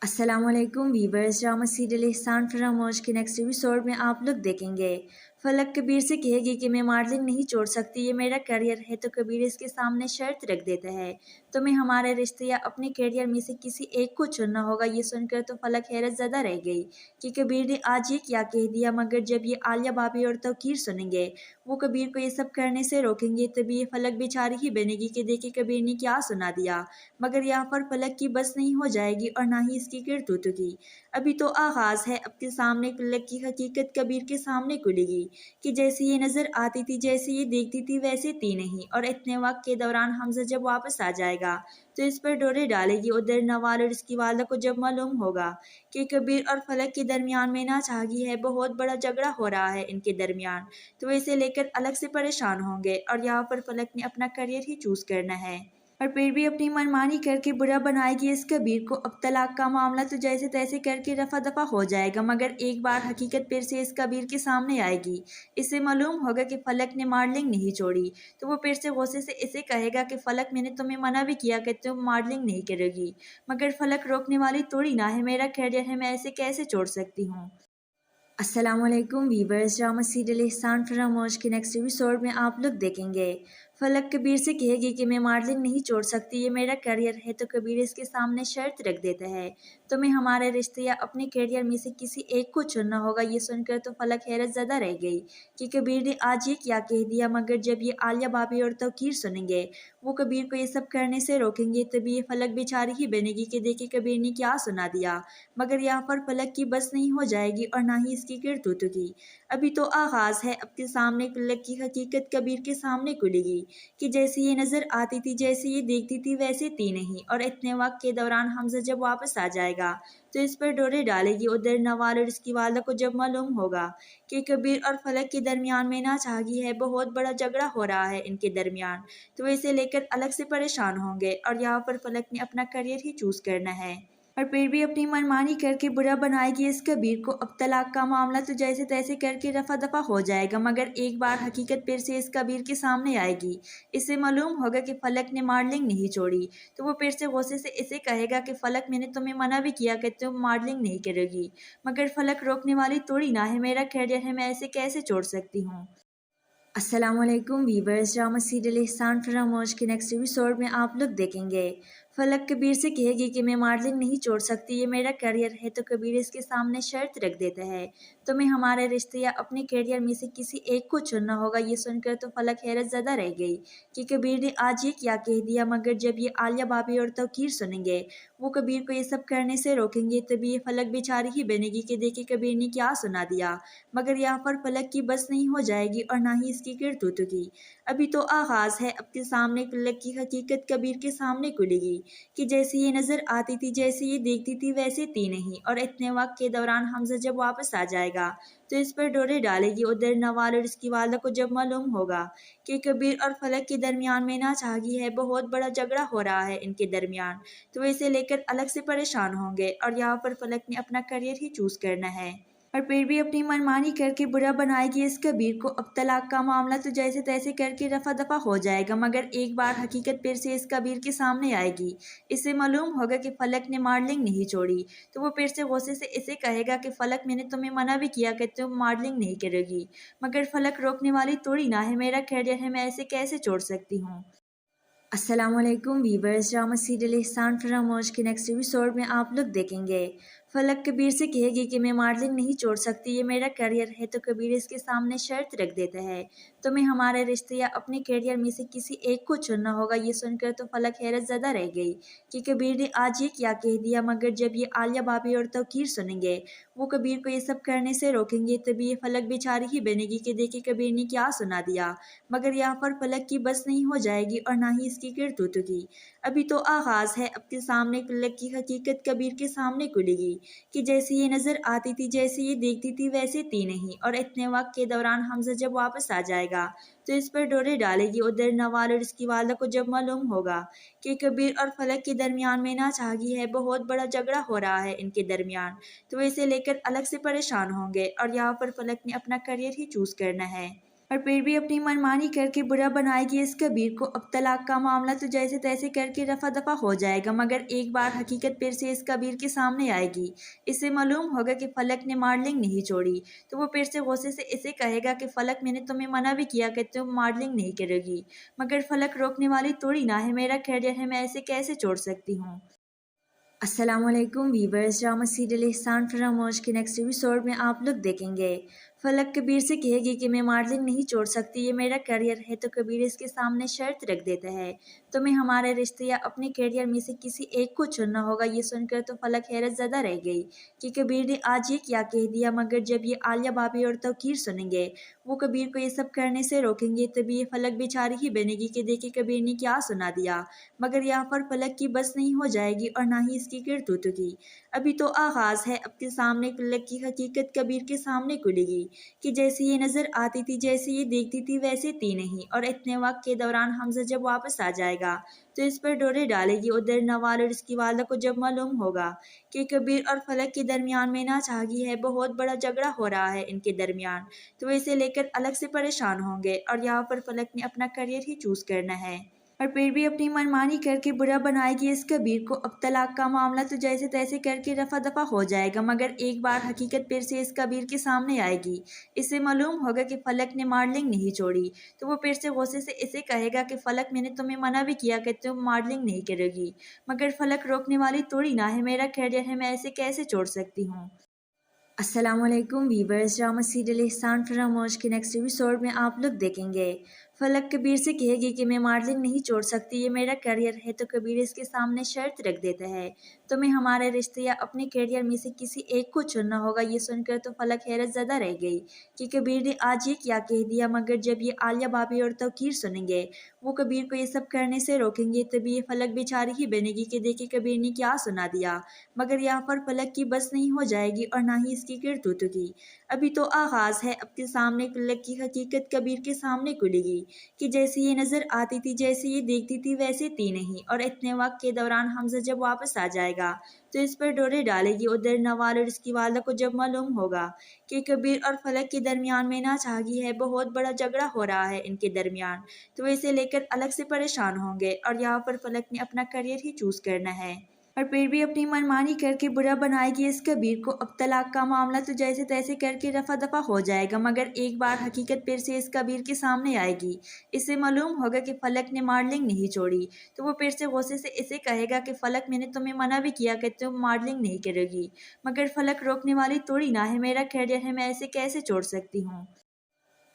अस्सलामुअलैकुम वीवर्स, ड्रामा सीरियल एहसान फरामोश के नेक्स्ट एपिसोड में आप लोग देखेंगे फलक कबीर से कहेगी कि मैं मॉडलिंग नहीं छोड़ सकती, ये मेरा करियर है। तो कबीर इसके सामने शर्त रख देता है, तुम्हें हमारे रिश्ते या अपने करियर में से किसी एक को चुनना होगा। ये सुनकर तो फलक हैरत ज़दा रह गई कि कबीर ने आज ये क्या कह दिया, मगर जब ये आलिया भाभी और तौकीर सुनेंगे वो कबीर को ये सब करने से रोकेंगे, तभी ये फलक बेचारी ही बनेगी कि देखिए कबीर ने क्या सुना दिया। मगर यहाँ पर फलक की बस नहीं हो जाएगी और ना ही इसकी करतूतों की। अभी तो आगाज़ है, अब के सामने फलक की हकीकत कबीर के सामने खुलेगी कि जैसे ये नज़र आती थी, जैसे ये देखती थी, वैसे थी नहीं। और इतने वक्त के दौरान हमजा जब वापस आ जाएगा तो इस पर डोरे डालेगी। उधर नवाल और इसकी वालदा को जब मालूम होगा कि कबीर और फलक के दरमियान में नाचागी है, बहुत बड़ा झगड़ा हो रहा है इनके दरमियान, तो इसे लेकर अलग से परेशान होंगे। और यहाँ पर फलक ने अपना करियर ही चूज़ करना है और फिर भी अपनी मनमानी करके बुरा बनाएगी इस कबीर को। अब तलाक का मामला तो जैसे तैसे करके रफा दफा हो जाएगा, मगर एक बार हकीकत फिर से इस कबीर के सामने आएगी। इससे मालूम होगा कि फलक ने मॉडलिंग नहीं छोड़ी, तो वो फिर से गुस्से से इसे कहेगा कि फलक मैंने तुम्हें मना भी किया कि तुम मॉडलिंग नहीं करोगी, मगर फलक रोकने वाली थोड़ी ना है, मेरा कैरियर है, मैं ऐसे कैसे छोड़ सकती हूँ। अस्सलामुअलैकुम वीवर्स, ड्रामा सीरियल एहसान फरामोश के नेक्स्ट एपिसोड में आप लोग देखेंगे फलक कबीर से कहेगी कि मैं मॉडलिंग नहीं छोड़ सकती, ये मेरा करियर है। तो कबीर इसके सामने शर्त रख देता है, तुम्हें हमारे रिश्ते या अपने करियर में से किसी एक को चुनना होगा। ये सुनकर तो फलक हैरत ज़दा रह गई कि कबीर ने आज ये क्या कह दिया, मगर जब ये आलिया भाभी और तौकीर सुनेंगे वो कबीर को ये सब करने से रोकेंगे, तभी ये फलक बेचारी ही बनेगी कि देखिए कबीर ने क्या सुना दिया। मगर यहाँ पर फलक की बस नहीं हो जाएगी और ना ही इसकी करतूतों की। अभी तो आगाज़ है, अब के सामने फलक की हकीकत कबीर के सामने खुलेगी कि जैसे ये नज़र आती थी, जैसे ये देखती थी वैसे थी नहीं, और इतने वक्त के दौरान हमजा जब वापस आ जाएगा तो इस पर डोरे डालेगी। उधर नवाल और इसकी वालदा को जब मालूम होगा कि कबीर और फलक के दरमियान में नाचागी है, बहुत बड़ा झगड़ा हो रहा है इनके दरमियान, तो इसे लेकर अलग से परेशान होंगे। और यहाँ पर फलक ने अपना करियर ही चूज़ करना है और फिर भी अपनी मनमानी करके बुरा बनाएगी इस कबीर को। अब तलाक का मामला तो जैसे तैसे करके रफा दफा हो जाएगा, मगर एक बार हकीकत फिर से इस कबीर के सामने आएगी। इसे मालूम होगा कि फलक ने मॉडलिंग नहीं छोड़ी, तो वो फिर से गुस्से से इसे कहेगा कि फलक मैंने तुम्हें मना भी किया कि तुम मॉडलिंग नहीं करोगी, मगर फलक रोकने वाली थोड़ी ना है, मेरा करियर है, मैं ऐसे कैसे छोड़ सकती हूँ। अस्सलामुअलैकुम वीवर्स, ड्रामा सीरियल एहसान फरामोश के नेक्स्ट एपिसोड में आप लोग देखेंगे फलक कबीर से कहेगी कि मैं मॉडलिंग नहीं छोड़ सकती, ये मेरा करियर है, तो कबीर इसके सामने शर्त रख देता है, तुम्हें हमारे रिश्ते या अपने करियर में से किसी एक को चुनना होगा। ये सुनकर तो फलक हैरत ज़दा रह गई कि कबीर ने आज ये क्या कह दिया, मगर जब ये आलिया भाभी और तौकीर सुनेंगे वो कबीर को ये सब करने से रोकेंगे, तभी ये फलक बेचारी ही बनेगी कि देखिए कबीर ने क्या सुना दिया। मगर यहाँ पर फलक की बस नहीं हो जाएगी और ना ही इसकी करतूतों की। अभी तो आगाज़ है, अब के सामने फलक की हकीकत कबीर के सामने खुलेगी कि जैसे ये नज़र आती थी, जैसे ये देखती थी वैसे थी नहीं, और इतने वक्त के दौरान हमजा जब वापस आ जाएगा तो इस पर डोरे डालेगी। उधर नवाल और इसकी वालदा को जब मालूम होगा कि कबीर और फलक के दरमियान में नाचागी है, बहुत बड़ा झगड़ा हो रहा है इनके दरमियान, तो इसे लेकर अलग से परेशान होंगे। और यहाँ पर फलक ने अपना करियर ही चूज़ करना है और फिर भी अपनी मनमानी करके बुरा बनाएगी इस कबीर को। अब तलाक का मामला तो जैसे तैसे करके रफा दफा हो जाएगा, मगर एक बार हकीकत फिर से इस कबीर के सामने आएगी। इसे मालूम होगा कि फलक ने मॉडलिंग नहीं छोड़ी, तो वो फिर से गुस्से से इसे कहेगा कि फलक मैंने तुम्हें मना भी किया कि तुम मॉडलिंग नहीं करोगी, मगर फलक रोकने वाली थोड़ी ना है, मेरा करियर है, मैं ऐसे कैसे छोड़ सकती हूँ। अस्सलामुअलैकुम वीवर्स, ड्रामा सीरियल एहसान फरामोश के नेक्स्ट एपिसोड में आप लोग देखेंगे फलक कबीर से कहेगी कि मैं मॉडलिंग नहीं छोड़ सकती, ये मेरा करियर है, तो कबीर इसके सामने शर्त रख देता है, तुम्हें हमारे रिश्ते या अपने करियर में से किसी एक को चुनना होगा। ये सुनकर तो फलक हैरत ज़दा रह गई कि कबीर ने आज ये क्या कह दिया, मगर जब ये आलिया भाभी और तौकीर सुनेंगे वो कबीर को ये सब करने से रोकेंगे, तभी ये फलक बेचारी ही बनेगी कि देखिए कबीर ने क्या सुना दिया। मगर यहाँ पर फलक की बस नहीं हो जाएगी और ना ही इसकी करतूतों की। अभी तो आगाज़ है, अब के सामने फलक की हकीकत कबीर के सामने खुलेगी कि जैसे ये नज़र आती थी, जैसे ये देखती थी वैसे थी नहीं, और इतने वक्त के दौरान हमजा जब वापस आ जाएगा तो इस पर डोरे डालेगी। उधर नवाल और इसकी वालदा को जब मालूम होगा कि कबीर और फलक के दरमियान में नाचागी है, बहुत बड़ा झगड़ा हो रहा है इनके दरमियान, तो इसे लेकर अलग से परेशान होंगे। और यहाँ पर फलक ने अपना करियर ही चूज़ करना है और फिर भी अपनी मनमानी करके बुरा बनाएगी इस कबीर को। अब तलाक का मामला तो जैसे तैसे करके रफा दफा हो जाएगा, मगर एक बार हकीकत फिर से इस कबीर के सामने आएगी। इसे मालूम होगा कि फलक ने मॉडलिंग नहीं छोड़ी, तो वो फिर से गुस्से से इसे कहेगा कि फलक मैंने तुम्हें मना भी किया कि तुम मॉडलिंग नहीं करोगी, मगर फलक रोकने वाली थोड़ी ना है, मेरा करियर है, मैं ऐसे कैसे छोड़ सकती हूँ। अस्सलामुअलैकुम वीवर्स, ड्रामा सीरियल एहसान फरामोश के नेक्स्ट एपिसोड में आप लोग देखेंगे फलक कबीर से कहेगी कि मैं मॉडलिंग नहीं छोड़ सकती, ये मेरा करियर है, तो कबीर इसके सामने शर्त रख देता है, तुम्हें हमारे रिश्ते या अपने करियर में से किसी एक को चुनना होगा। ये सुनकर तो फलक हैरत ज़दा रह गई कि कबीर ने आज ये क्या कह दिया, मगर जब ये आलिया भाभी और तौकीर सुनेंगे वो कबीर को ये सब करने से रोकेंगे, तभी ये फलक बेचारी ही बनेगी कि देखिए कबीर ने क्या सुना दिया। मगर यहाँ पर फलक की बस नहीं हो जाएगी और ना ही इसकी करतूतों की। अभी तो आगाज़ है, अब के सामने फलक की हकीकत कबीर के सामने खुलेगी कि जैसे ये नज़र आती थी, जैसे ये देखती थी वैसे थी नहीं, और इतने वक्त के दौरान हमजा जब वापस आ जाएगा तो इस पर डोरे डालेगी। उधर नवाल और इसकी वालदा को जब मालूम होगा कि कबीर और फलक के दरमियान में नाचागी है, बहुत बड़ा झगड़ा हो रहा है इनके दरमियान, तो इसे लेकर अलग से परेशान होंगे। और यहाँ पर फलक ने अपना करियर ही चूज़ करना है और फिर भी अपनी मनमानी करके बुरा बनाएगी इस कबीर को। अब तलाक का मामला तो जैसे तैसे करके रफा दफा हो जाएगा, मगर एक बार हकीकत फिर से इस कबीर के सामने आएगी। इसे मालूम होगा कि फलक ने मॉडलिंग नहीं छोड़ी, तो वो फिर से गुस्से से इसे कहेगा कि फलक मैंने तुम्हें मना भी किया कि तुम मॉडलिंग नहीं करोगी, मगर फलक रोकने वाली थोड़ी ना है, मेरा करियर है, मैं ऐसे कैसे छोड़ सकती हूँ। अस्सलामुअलैकुम वीवर्स, ड्रामा सीरियल एहसान फरामोश के नेक्स्ट एपिसोड में आप लोग देखेंगे फलक कबीर से कहेगी कि मैं मार्लिन नहीं छोड़ सकती, ये मेरा करियर है। तो कबीर इसके सामने शर्त रख देता है, तुम्हें हमारे रिश्ते या अपने करियर में से किसी एक को चुनना होगा। ये सुनकर तो फलक हैरत ज़दा रह गई कि कबीर ने आज ये क्या कह दिया। मगर जब ये आलिया भाभी और तौकीर सुनेंगे, वो कबीर को ये सब करने से रोकेंगे, तभी ये फलक बेचारी ही बनेगी कि देखिए कबीर ने क्या सुना दिया। मगर यहाँ पर फलक की बस नहीं हो जाएगी और ना ही इसकी करतूतों की। अभी तो आगाज़ है, अब के सामने फलक की हकीकत कबीर के सामने खुलेगी कि जैसे ये नज़र आती थी, जैसे ये देखती थी, वैसे थी नहीं। और इतने वक्त के दौरान हमजा जब वापस आ जाएगा तो इस पर डोरे डालेगी। उधर नवाल और इसकी वालदा को जब मालूम होगा कि कबीर और फलक के दरमियान में नाचागी है, बहुत बड़ा झगड़ा हो रहा है इनके दरमियान, तो इसे लेकर अलग से परेशान होंगे। और यहाँ पर फलक ने अपना करियर ही चूज़ करना है और फिर भी अपनी मनमानी करके बुरा बनाएगी इस कबीर को। अब तलाक का मामला तो जैसे तैसे करके रफा दफा हो जाएगा, मगर एक बार हकीकत फिर से इस कबीर के सामने आएगी। इसे मालूम होगा कि फलक ने मॉडलिंग नहीं छोड़ी, तो वो फिर से गुस्से से इसे कहेगा कि फलक मैंने तुम्हें मना भी किया कि तुम मॉडलिंग नहीं करोगी, मगर फलक रोकने वाली थोड़ी ना है, मेरा करियर है, मैं ऐसे कैसे छोड़ सकती हूँ।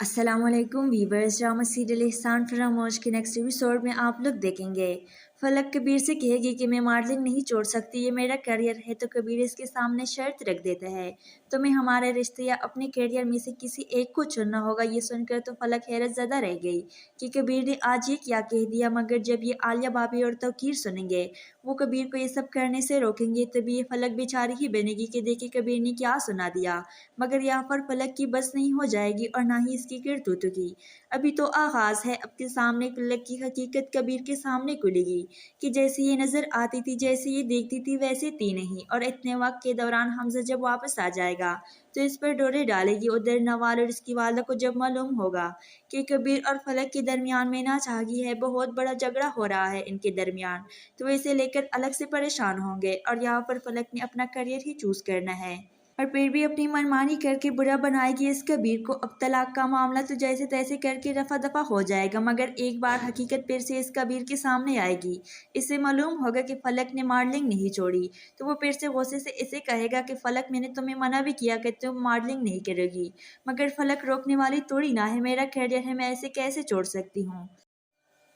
अस्सलाम वालेकुम वीवर्स, ड्रामा सीरियल एहसान फरामोश के नेक्स्ट एपिसोड में आप लोग देखेंगे फलक कबीर से कहेगी कि मैं मॉडलिंग नहीं छोड़ सकती, ये मेरा करियर है। तो कबीर इसके सामने शर्त रख देता है, तुम्हें हमारे रिश्ते या अपने करियर में से किसी एक को चुनना होगा। ये सुनकर तो फलक हैरत ज़दा रह गई कि कबीर ने आज ये क्या कह दिया। मगर जब ये आलिया भाभी और तौकीर सुनेंगे, वो कबीर को ये सब करने से रोकेंगे, तभी ये फलक बेचारी ही बनेगी कि देखिए कबीर ने क्या सुना दिया। मगर यहाँ पर फलक की बस नहीं हो जाएगी और ना ही इसकी करतूतों की। अभी तो आगाज़ है, अब के सामने फलक की हकीकत कबीर के सामने खुलेगी कि जैसे ये नज़र आती थी, जैसे ये देखती थी, वैसे थी नहीं। और इतने वक्त के दौरान हमजा जब वापस आ जाएगा तो इस पर डोरे डालेगी। उधर नवाल और इसकी वालदा को जब मालूम होगा कि कबीर और फलक के दरमियान में नाचागी है, बहुत बड़ा झगड़ा हो रहा है इनके दरमियान, तो इसे लेकर अलग से परेशान होंगे। और यहाँ पर फलक ने अपना करियर ही चूज़ करना है और फिर भी अपनी मनमानी करके बुरा बनाएगी इस कबीर को। अब तलाक का मामला तो जैसे तैसे करके रफा दफा हो जाएगा, मगर एक बार हकीकत फिर से इस कबीर के सामने आएगी। इसे मालूम होगा कि फलक ने मॉडलिंग नहीं छोड़ी, तो वो फिर से गुस्से से इसे कहेगा कि फलक मैंने तुम्हें मना भी किया कि तुम मॉडलिंग नहीं करोगी, मगर फलक रोकने वाली थोड़ी ना है, मेरा करियर है, मैं ऐसे कैसे छोड़ सकती हूँ।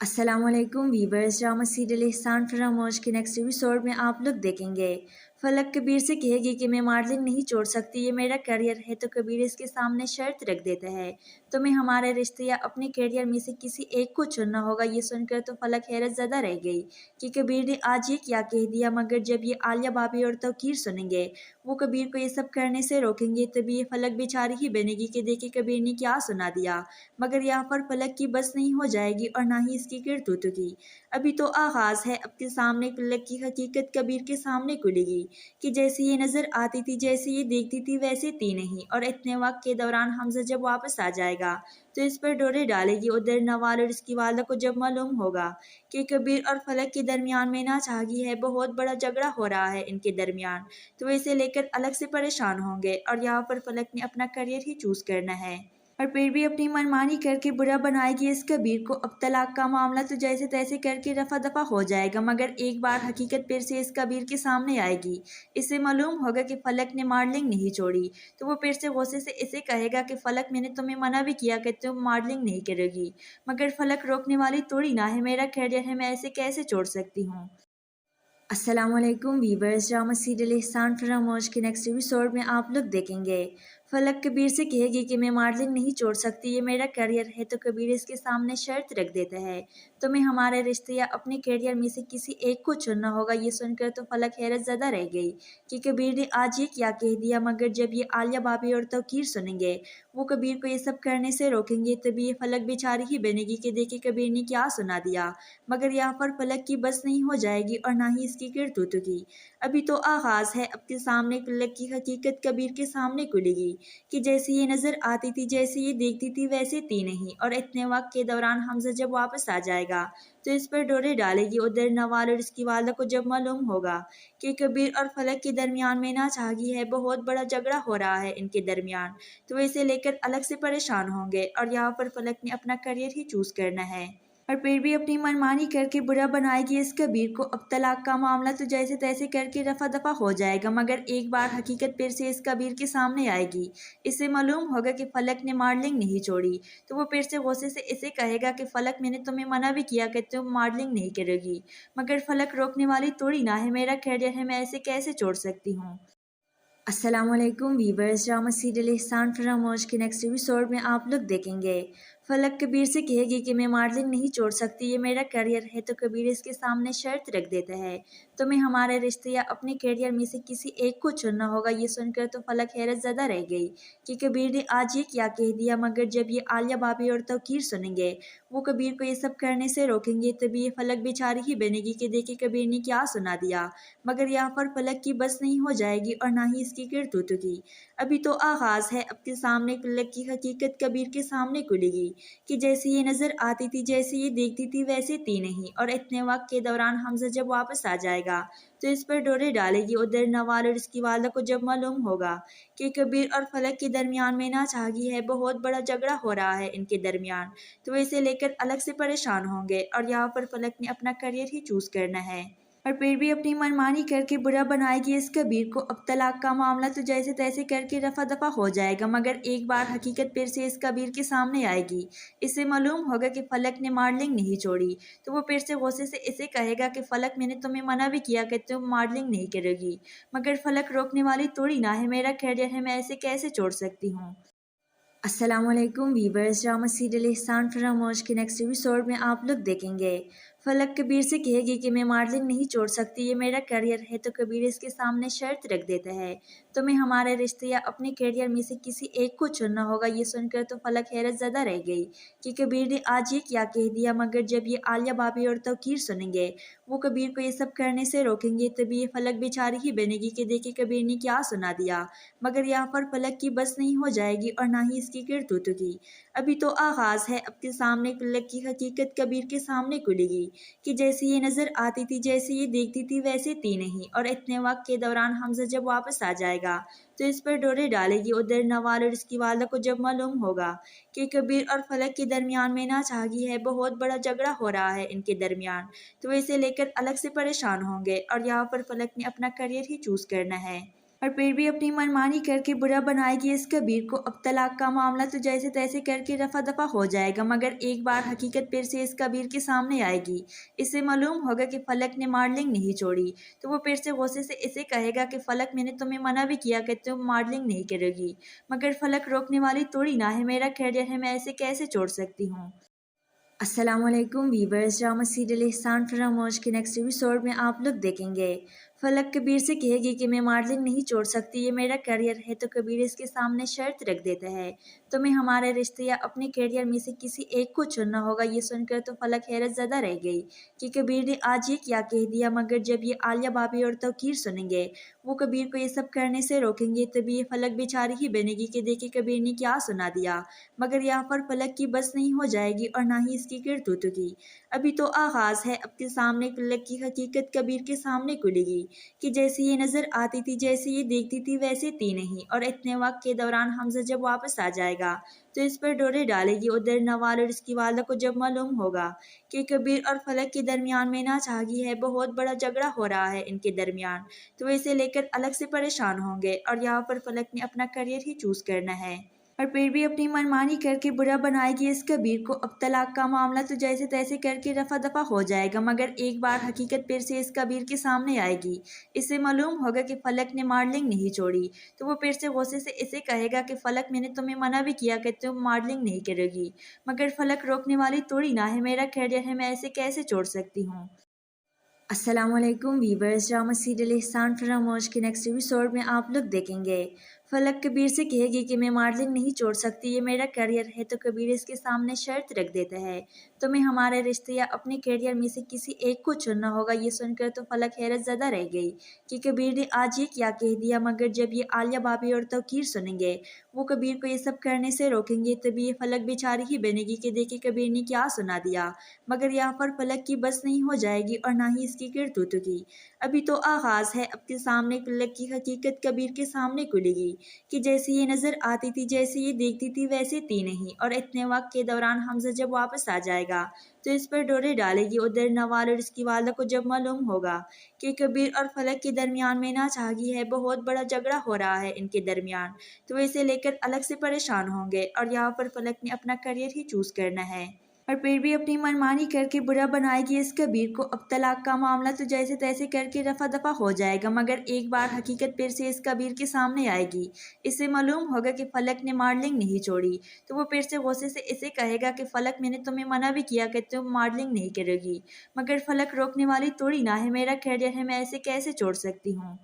अस्सलाम वालेकुम वीवर्स, ड्रामा सीरियल एहसान फरामोश के नेक्स्ट एपिसोड में आप लोग देखेंगे फलक कबीर से कहेगी कि मैं मॉडलिंग नहीं छोड़ सकती, ये मेरा करियर है। तो कबीर इसके सामने शर्त रख देता है, तुम्हें हमारे रिश्ते या अपने करियर में से किसी एक को चुनना होगा। ये सुनकर तो फलक हैरत ज़दा रह गई कि कबीर ने आज ये क्या कह दिया। मगर जब ये आलिया भाभी और तौकीर सुनेंगे, वो कबीर को ये सब करने से रोकेंगे, तभी ये फलक बेचारी ही बनेगी कि देखिए कबीर ने क्या सुना दिया। मगर यहाँ पर फलक की बस नहीं हो जाएगी और ना ही इसकी करतूतों की। अभी तो आगाज़ है, अब के सामने फलक की हकीकत कबीर के सामने खुलेगी कि जैसे ये नज़र आती थी, जैसे ये देखती थी, वैसे थी नहीं। और इतने वक्त के दौरान हमजा जब वापस आ जाएगा तो इस पर डोरे डालेगी। उधर नवाल और इसकी वालदा को जब मालूम होगा कि कबीर और फलक के दरमियान में नाचागी है, बहुत बड़ा झगड़ा हो रहा है इनके दरमियान, तो इसे लेकर अलग से परेशान होंगे। और यहाँ पर फलक ने अपना करियर ही चूज़ करना है और फिर भी अपनी मनमानी करके बुरा बनाएगी इस कबीर को। अब तलाक का मामला तो जैसे तैसे करके रफा दफा हो जाएगा, मगर एक बार हकीकत फिर से इस कबीर के सामने आएगी। इसे मालूम होगा कि फलक ने मॉडलिंग नहीं छोड़ी, तो वो फिर से गुस्से से इसे कहेगा कि फलक मैंने तुम्हें मना भी किया कि तुम मॉडलिंग नहीं करोगी, मगर फलक रोकने वाली थोड़ी ना है, मेरा करियर है, मैं ऐसे कैसे छोड़ सकती हूँ। अस्सलाम वालेकुम वीवर्स, ड्रामा सीरियल एहसान फरामोश के नेक्स्ट एपिसोड में आप लोग देखेंगे फलक कबीर से कहेगी कि मैं मॉडलिंग नहीं छोड़ सकती, ये मेरा करियर है। तो कबीर इसके सामने शर्त रख देता है, तुम्हें हमारे रिश्ते या अपने करियर में से किसी एक को चुनना होगा। ये सुनकर तो फलक हैरत ज़दा रह गई कि कबीर ने आज ये क्या कह दिया। मगर जब ये आलिया भाभी और तौकीर सुनेंगे, वो कबीर को ये सब करने से रोकेंगे, तभी ये फलक बेचारी ही बनेगी कि देखिए कबीर ने क्या सुना दिया। मगर यहाँ पर फलक की बस नहीं हो जाएगी और ना ही इसकी करतूतों की। अभी तो आगाज़ है, अब के सामने फलक की हकीकत कबीर के सामने खुलेगी कि जैसे ये नज़र आती थी, जैसे ये देखती थी, वैसे थी नहीं। और इतने वक्त के दौरान हमजा जब वापस आ जाएगा तो इस पर डोरे डालेगी। उधर नवाल और इसकी वालदा को जब मालूम होगा कि कबीर और फलक के दरमियान में नाचागी है, बहुत बड़ा झगड़ा हो रहा है इनके दरमियान, तो इसे लेकर अलग से परेशान होंगे। और यहाँ पर फलक ने अपना करियर ही चूज़ करना है और फिर भी अपनी मनमानी करके बुरा बनाएगी इस कबीर को। अब तलाक का मामला तो जैसे तैसे करके रफा दफा हो जाएगा, मगर एक बार हकीकत फिर से इस कबीर के सामने आएगी। इससे मालूम होगा कि फलक ने मॉडलिंग नहीं छोड़ी, तो वो फिर से गुस्से से इसे कहेगा कि फलक मैंने तुम्हें मना भी किया कि तुम मॉडलिंग नहीं करोगी, मगर फलक रोकने वाली थोड़ी ना है, मेरा कैरियर है, मैं ऐसे कैसे छोड़ सकती हूँ। अस्सलामुअलैकुम वीवर्स, ड्रामा सीरियल एहसान फरामोश के नेक्स्ट एपिसोड में आप लोग देखेंगे फलक कबीर से कहेगी कि मैं मॉडलिंग नहीं छोड़ सकती, ये मेरा करियर है। तो कबीर इसके सामने शर्त रख देता है, तुम्हें हमारे रिश्ते या अपने करियर में से किसी एक को चुनना होगा। ये सुनकर तो फलक हैरत ज़दा रह गई कि कबीर ने आज ये क्या कह दिया, मगर जब ये आलिया भाभी और तौकीर सुनेंगे वो कबीर को ये सब करने से रोकेंगे, तभी ये फलक बेचारी ही बनेगी कि देखिए कबीर ने क्या सुना दिया। मगर यहाँ पर फलक की बस नहीं हो जाएगी और ना ही इसकी करतूतों की। अभी तो आगाज़ है, अब के सामने फलक की हकीकत कबीर के सामने खुलेगी कि जैसे ये नज़र आती थी, जैसे ये देखती थी, वैसे थी नहीं। और इतने वक्त के दौरान हमजा जब वापस आ जाएगा तो इस पर डोरे डालेगी। उधर नवाल और इसकी वालदा को जब मालूम होगा कि कबीर और फलक के दरमियान में नाचागी है, बहुत बड़ा झगड़ा हो रहा है इनके दरमियान, तो इसे लेकर अलग से परेशान होंगे। और यहाँ पर फलक ने अपना करियर ही चूज़ करना है और फिर भी अपनी मनमानी करके बुरा बनाएगी इस कबीर को। अब तलाक का मामला तो जैसे तैसे करके रफा दफा हो जाएगा, मगर एक बार हकीकत फिर से इस कबीर के सामने आएगी। इससे मालूम होगा कि फलक ने मॉडलिंग नहीं छोड़ी, तो वो फिर से गुस्से से इसे कहेगा कि फलक मैंने तुम्हें मना भी किया कि तुम मॉडलिंग नहीं करोगी, मगर फलक रोकने वाली थोड़ी ना है, मेरा कैरियर है, मैं ऐसे कैसे छोड़ सकती हूँ। अस्सलामुअलैकुम वीवर्स, ड्रामा सीरियल एहसान फरामोश के नेक्स्ट एपिसोड में आप लोग देखेंगे फलक कबीर से कहेगी कि मैं मॉडलिंग नहीं छोड़ सकती, ये मेरा करियर है। तो कबीर इसके सामने शर्त रख देता है, तुम्हें हमारे रिश्ते या अपने करियर में से किसी एक को चुनना होगा। ये सुनकर तो फलक हैरत ज़दा रह गई कि कबीर ने आज ये क्या कह दिया, मगर जब ये आलिया भाभी और तौकीर सुनेंगे वो कबीर को ये सब करने से रोकेंगे, तभी ये फलक बेचारी ही बनेगी कि देखिए कबीर ने क्या सुना दिया। मगर यहाँ पर फलक की बस नहीं हो जाएगी और ना ही इसकी करतूतों की। अभी तो आगाज़ है, अब के सामने फलक की हकीकत कबीर के सामने खुलेगी कि जैसे ये नज़र आती थी, जैसे ये देखती थी, वैसे थी नहीं। और इतने वक्त के दौरान हमजा जब वापस आ जाएगा तो इस पर डोरे डालेगी। उधर नवाल और इसकी वालदा को जब मालूम होगा कि कबीर और फलक के दरमियान में नाचागी है, बहुत बड़ा झगड़ा हो रहा है इनके दरमियान, तो इसे लेकर अलग से परेशान होंगे। और यहाँ पर फलक ने अपना करियर ही चूज़ करना है और फिर भी अपनी मनमानी करके बुरा बनाएगी इस कबीर को। अब तलाक का मामला तो जैसे तैसे करके रफा दफा हो जाएगा, मगर एक बार हकीकत फिर से इस कबीर के सामने आएगी। इससे मालूम होगा कि फलक ने मॉडलिंग नहीं छोड़ी, तो वो फिर से गुस्से से इसे कहेगा कि फलक मैंने तुम्हें मना भी किया कि तुम मॉडलिंग नहीं करोगी, मगर फलक रोकने वाली थोड़ी ना है, मेरा कैरियर है, मैं ऐसे कैसे छोड़ सकती हूँ। अस्सलामुअलैकुम वीवर्स, ड्रामा सीरियल एहसान फरामोश के नेक्स्ट एपिसोड में आप लोग देखेंगे फलक कबीर से कहेगी कि मैं मॉडलिंग नहीं छोड़ सकती, ये मेरा करियर है। तो कबीर इसके सामने शर्त रख देता है, तुम्हें हमारे रिश्ते या अपने करियर में से किसी एक को चुनना होगा। ये सुनकर तो फलक हैरत ज़दा रह गई कि कबीर ने आज ये क्या कह दिया, मगर जब ये आलिया भाभी और तौकीर सुनेंगे वो कबीर को ये सब करने से रोकेंगे, तभी ये फलक बेचारी ही बनेगी कि देखिए कबीर ने क्या सुना दिया। मगर यहाँ पर फलक की बस नहीं हो जाएगी और ना ही इसकी करतूतों की। अभी तो आगाज़ है, अब के सामने फलक की हकीकत कबीर के सामने खुलेगी कि जैसे ये नज़र आती थी, जैसे ये देखती थी, वैसे थी नहीं। और इतने वक्त के दौरान हमजा जब वापस आ जाएगा तो इस पर डोरे डालेगी। उधर नवाल और इसकी वालदा को जब मालूम होगा कि कबीर और फलक के दरमियान में नाचागी है, बहुत बड़ा झगड़ा हो रहा है इनके दरमियान, तो इसे लेकर अलग से परेशान होंगे। और यहाँ पर फलक ने अपना करियर ही चूज़ करना है और फिर भी अपनी मनमानी करके बुरा बनाएगी इस कबीर को। अब तलाक का मामला तो जैसे तैसे करके रफा दफा हो जाएगा, मगर एक बार हकीकत फिर से इस कबीर के सामने आएगी। इससे मालूम होगा कि फलक ने मॉडलिंग नहीं छोड़ी, तो वो फिर से गुस्से से इसे कहेगा कि फलक मैंने तुम्हें मना भी किया कि तुम मॉडलिंग नहीं करोगी, मगर फलक रोकने वाली थोड़ी ना है, मेरा कैरियर है, मैं ऐसे कैसे छोड़ सकती हूँ। अस्सलामुअलैकुम वीवर्स, ड्रामा सीरियल एहसान फरामोश के नेक्स्ट एपिसोड में आप लोग देखेंगे फलक कबीर से कहेगी कि मैं मॉडलिंग नहीं छोड़ सकती, ये मेरा करियर है। तो कबीर इसके सामने शर्त रख देता है, तुम्हें हमारे रिश्ते या अपने करियर में से किसी एक को चुनना होगा। ये सुनकर तो फलक हैरत ज़दा रह गई कि कबीर ने आज ये क्या कह दिया, मगर जब ये आलिया भाभी और तौकीर सुनेंगे वो कबीर को ये सब करने से रोकेंगे, तभी ये फलक बेचारी ही बनेगी कि देखिए कबीर ने क्या सुना दिया। मगर यहाँ पर फलक की बस नहीं हो जाएगी और ना ही इसकी करतूतों की। अभी तो आगाज़ है, अब के सामने फलक की हकीकत कबीर के सामने खुलेगी کہ جیسے یہ نظر آتی تھی، جیسے یہ دیکھتی تھی ویسے تھی نہیں، اور اتنے وقت کے دوران حمزہ جب واپس آ جائے گا تو اس پر ڈورے ڈالے گی۔ ادھر نوال اور اس کی والدہ کو جب معلوم ہوگا کہ کبیر اور فلک کے درمیان میں ناچاہگی ہے، بہت بڑا جھگڑا ہو رہا ہے ان کے درمیان، تو وہ اسے لے کر الگ سے پریشان ہوں گے، اور یہاں پر فلک نے اپنا کریئر ہی چوز کرنا ہے اور پھر بھی اپنی منمانی کر کے برا بنائے گی اس کبیر کو۔ اب طلاق کا معاملہ تو جیسے تیسے کر کے رفع دفع ہو جائے گا، مگر ایک بار حقیقت پھر سے اس کبیر کے سامنے آئے گی۔ اسے معلوم ہوگا کہ فلک نے ماڈلنگ نہیں چھوڑی، تو وہ پھر سے غصے سے اسے کہے گا کہ فلک، میں نے تمہیں منع بھی کیا کہ تم ماڈلنگ نہیں کرے گی، مگر فلک روکنے والی توڑی نہ ہے، میرا کیریئر ہے، میں ایسے کیسے چھوڑ سکتی ہوں۔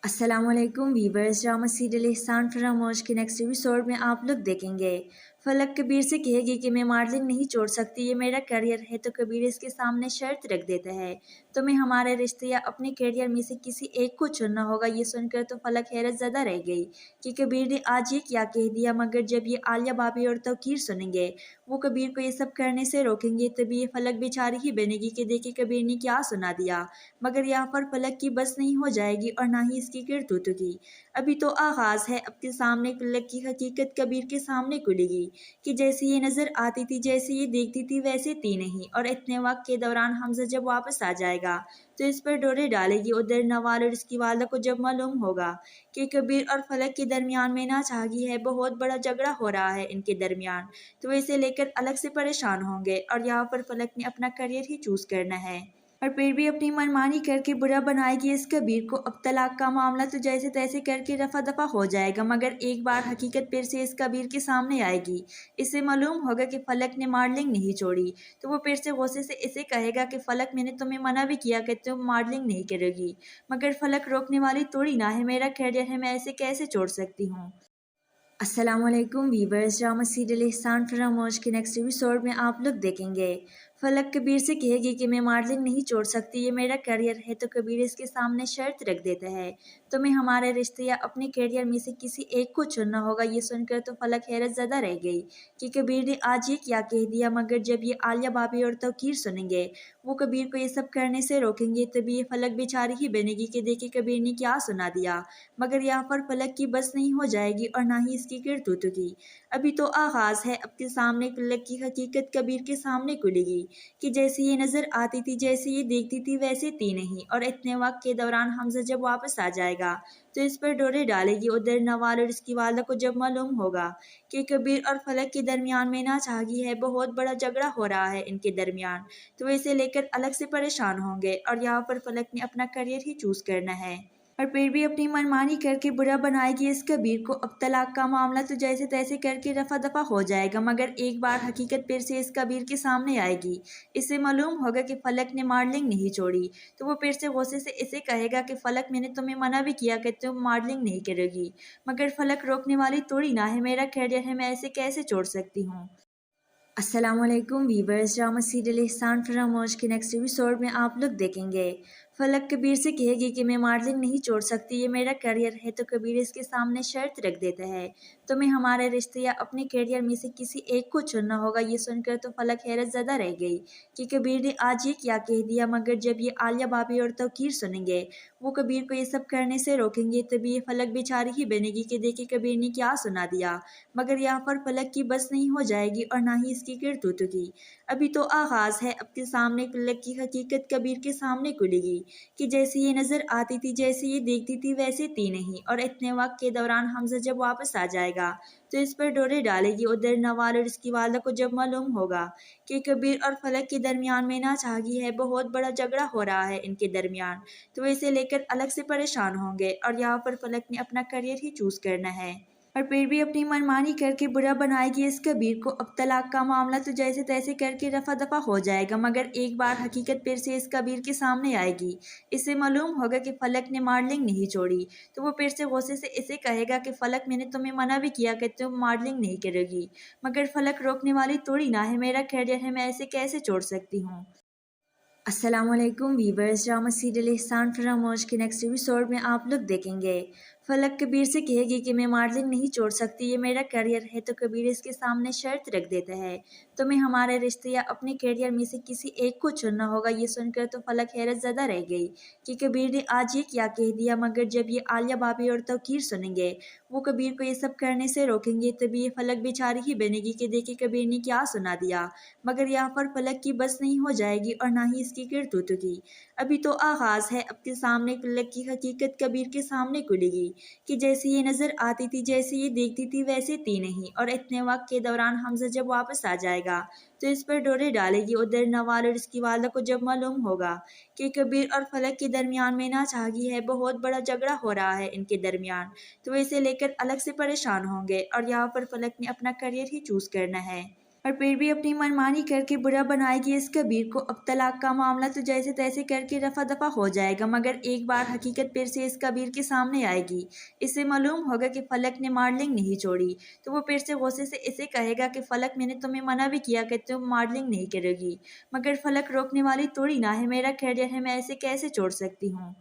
السلام علیکم ویورز، ڈرامہ سیریل احسان فراموش کے نیکسٹ ایپیسوڈ میں آپ لوگ دیکھیں گے فلک کبیر سے کہے گی کہ میں ماڈلنگ نہیں چھوڑ سکتی، یہ میرا کیریئر ہے، تو کبیر اس کے سامنے شرط رکھ دیتا ہے، تمہیں ہمارے رشتے یا اپنے کیریئر میں سے کسی ایک کو چننا ہوگا۔ یہ سن کر تو فلک حیرت زدہ رہ گئی کہ کبیر نے آج یہ کیا کہہ دیا، مگر جب یہ عالیہ بھابھی اور توقیر سنیں گے وہ کبیر کو یہ سب کرنے سے روکیں گے، تبھی یہ فلک بیچاری ہی بنے گی کہ دیکھے کبیر نے کیا سنا دیا، مگر یہاں پر فلک کی بس نہیں ہو جائے گی اور نہ ہی اس کی کرتوتوں کی۔ ابھی تو آغاز ہے، اب کے سامنے فلک کی حقیقت کبیر کے سامنے کھلے گی کہ جیسے یہ نظر آتی تھی، جیسے یہ دیکھتی تھی ویسے تھی نہیں، اور اتنے وقت کے دوران حمزہ جب واپس آ جائے گا تو اس پر ڈورے ڈالے گی۔ ادھر نوال اور اس کی والدہ کو جب معلوم ہوگا کہ کبیر اور فلک کے درمیان میں ناچاہگی ہے، بہت بڑا جھگڑا ہو رہا ہے ان کے درمیان، تو وہ اسے لے کر الگ سے پریشان ہوں گے، اور یہاں پر فلک نے اپنا کریئر ہی چوز کرنا ہے اور پھر بھی اپنی منمانی کر کے برا بنائے گی اس کبیر کو۔ اب طلاق کا معاملہ تو جیسے تیسے کر کے رفع دفع ہو جائے گا، مگر ایک بار حقیقت پھر سے اس کبیر کے سامنے آئے گی۔ اسے معلوم ہوگا کہ فلک نے ماڈلنگ نہیں چھوڑی، تو وہ پھر سے غصے سے اسے کہے گا کہ فلک، میں نے تمہیں منع بھی کیا کہ تم ماڈلنگ نہیں کرے گی، مگر فلک روکنے والی توڑی نہ ہے، میرا کیریئر ہے، میں ایسے کیسے چھوڑ سکتی ہوں۔ السلام علیکم ویورز، ڈرامہ سیریل احسان فراموش کے نیکسٹ ایپیسوڈ میں آپ لوگ دیکھیں گے فلک کبیر سے کہے گی کہ میں ماڈلنگ نہیں چھوڑ سکتی، یہ میرا کیریئر ہے، تو کبیر اس کے سامنے شرط رکھ دیتا ہے، تمہیں ہمارے رشتے یا اپنے کیریئر میں سے کسی ایک کو چننا ہوگا۔ یہ سن کر تو فلک حیرت زدہ رہ گئی کہ کبیر نے آج یہ کیا کہہ دیا، مگر جب یہ عالیہ بھابھی اور توقیر سنیں گے وہ کبیر کو یہ سب کرنے سے روکیں گے، تبھی یہ فلک بیچاری ہی بنے گی کہ دیکھے کبیر نے کیا سنا دیا، مگر یہاں پر فلک کی بس نہیں ہو جائے گی اور نہ ہی اس کی کرتوتوں کی۔ ابھی تو آغاز ہے، اب کے سامنے فلک کی حقیقت کبیر کے سامنے کھلے گی کہ جیسے یہ نظر آتی تھی، جیسے یہ دیکھتی تھی ویسے تھی نہیں، اور اتنے وقت کے دوران حمزہ جب واپس آ جائے گا تو اس پر ڈورے ڈالے گی۔ ادھر نوال اور اس کی والدہ کو جب معلوم ہوگا کہ کبیر اور فلک کے درمیان میں ناچاہگی ہے، بہت بڑا جھگڑا ہو رہا ہے ان کے درمیان، تو وہ اسے لے کر الگ سے پریشان ہوں گے، اور یہاں پر فلک نے اپنا کریئر ہی چوز کرنا ہے اور پھر بھی اپنی منمانی کر کے برا بنائے گی اس کبیر کو۔ اب طلاق کا معاملہ تو جیسے تیسے کر کے رفع دفع ہو جائے گا، مگر ایک بار حقیقت پھر سے اس کبیر کے سامنے آئے گی۔ اسے معلوم ہوگا کہ فلک نے ماڈلنگ نہیں چھوڑی، تو وہ پھر سے غصے سے اسے کہے گا کہ فلک، میں نے تمہیں منع بھی کیا کہ تم ماڈلنگ نہیں کرے گی، مگر فلک روکنے والی توڑی نہ ہے، میرا کیریئر ہے، میں ایسے کیسے چھوڑ سکتی ہوں۔ السلام علیکم ویورز، ڈرامہ سیریل احسان فراموش کے نیکسٹ ایپیسوڈ میں آپ لوگ دیکھیں گے فلک کبیر سے کہے گی کہ میں ماڈلنگ نہیں چھوڑ سکتی، یہ میرا کیریئر ہے، تو کبیر اس کے سامنے شرط رکھ دیتا ہے، تمہیں ہمارے رشتے یا اپنے کیریئر میں سے کسی ایک کو چننا ہوگا۔ یہ سن کر تو فلک حیرت زدہ رہ گئی کہ کبیر نے آج یہ کیا کہہ دیا، مگر جب یہ عالیہ بھابھی اور توقیر سنیں گے وہ کبیر کو یہ سب کرنے سے روکیں گے، تبھی یہ فلک بیچاری ہی بنے گی کہ دیکھے کبیر نے کیا سنا دیا، مگر یہاں پر فلک کی بس نہیں ہو جائے گی اور نہ ہی اس کی کرتوتوں کی۔ ابھی تو آغاز ہے، اب کے سامنے فلک کی حقیقت کبیر کے سامنے کھلے گی کہ جیسے یہ نظر آتی تھی، جیسے یہ دیکھتی تھی ویسے تھی نہیں، اور اتنے وقت کے دوران حمزہ جب واپس آ جائے گا تو اس پر ڈورے ڈالے گی۔ ادھر نوال اور اس کی والدہ کو جب معلوم ہوگا کہ کبیر اور فلک کے درمیان میں ناچاہگی ہے، بہت بڑا جھگڑا ہو رہا ہے ان کے درمیان، تو وہ اسے لے کر الگ سے پریشان ہوں گے، اور یہاں پر فلک نے اپنا کریئر ہی چوز کرنا ہے اور پھر بھی اپنی منمانی کر کے برا بنائے گی اس کبیر کو۔ اب طلاق کا معاملہ تو جیسے تیسے کر کے رفع دفع ہو جائے گا، مگر ایک بار حقیقت پھر سے اس کبیر کے سامنے آئے گی۔ اسے معلوم ہوگا کہ فلک نے ماڈلنگ نہیں چھوڑی، تو وہ پھر سے غصے سے اسے کہے گا کہ فلک، میں نے تمہیں منع بھی کیا کہ تم ماڈلنگ نہیں کرے گی، مگر فلک روکنے والی توڑی نہ ہے، میرا کیریئر ہے، میں ایسے کیسے چھوڑ سکتی ہوں۔ السلام علیکم ویورز، ڈرامہ سیریل احسان فراموش کے نیکسٹ ایپیسوڈ میں آپ لوگ دیکھیں گے फलक कबीर से कहेगी कि मैं मॉडलिंग नहीं छोड़ सकती, ये मेरा करियर है। तो कबीर इसके सामने शर्त रख देता है, तुम्हें हमारे रिश्ते या अपने करियर में से किसी एक को चुनना होगा। ये सुनकर तो फलक हैरत ज़दा रह गई कि कबीर ने आज ये क्या कह दिया, मगर जब ये आलिया भाभी और तौकीर सुनेंगे वो कबीर को ये सब करने से रोकेंगे, तभी ये फलक बेचारी ही बनेगी कि देखिए कबीर ने क्या सुना दिया। मगर यहाँ पर फलक की बस नहीं हो जाएगी और ना ही इसकी करतूतों की। अभी तो आगाज़ है, आपके सामने फलक की हकीकत कबीर के सामने खुलेगी कि जैसे ये नज़र आती थी, जैसे ये देखती थी, वैसे थी नहीं। और इतने वक्त के दौरान हमजा जब वापस आ जाएगा तो इस पर डोरे डालेगी। उधर नवाल और इसकी वालदा को जब मालूम होगा कि कबीर और फलक के दरमियान में नाचागी है, बहुत बड़ा झगड़ा हो रहा है इनके दरमियान, तो इसे लेकर अलग से परेशान होंगे। और यहाँ पर फलक ने अपना करियर ही चूज़ करना है और फिर भी अपनी मनमानी करके बुरा बनाएगी इस कबीर को। अब तलाक का मामला तो जैसे तैसे करके रफा दफा हो जाएगा, मगर एक बार हकीकत फिर से इस कबीर के सामने आएगी। इससे मालूम होगा कि फलक ने मॉडलिंग नहीं छोड़ी, तो वो फिर से गुस्से से इसे कहेगा कि फलक मैंने तुम्हें मना भी किया कि तुम मॉडलिंग नहीं करोगी, मगर फलक रोकने वाली थोड़ी ना है, मेरा करियर है, मैं ऐसे कैसे छोड़ सकती हूँ।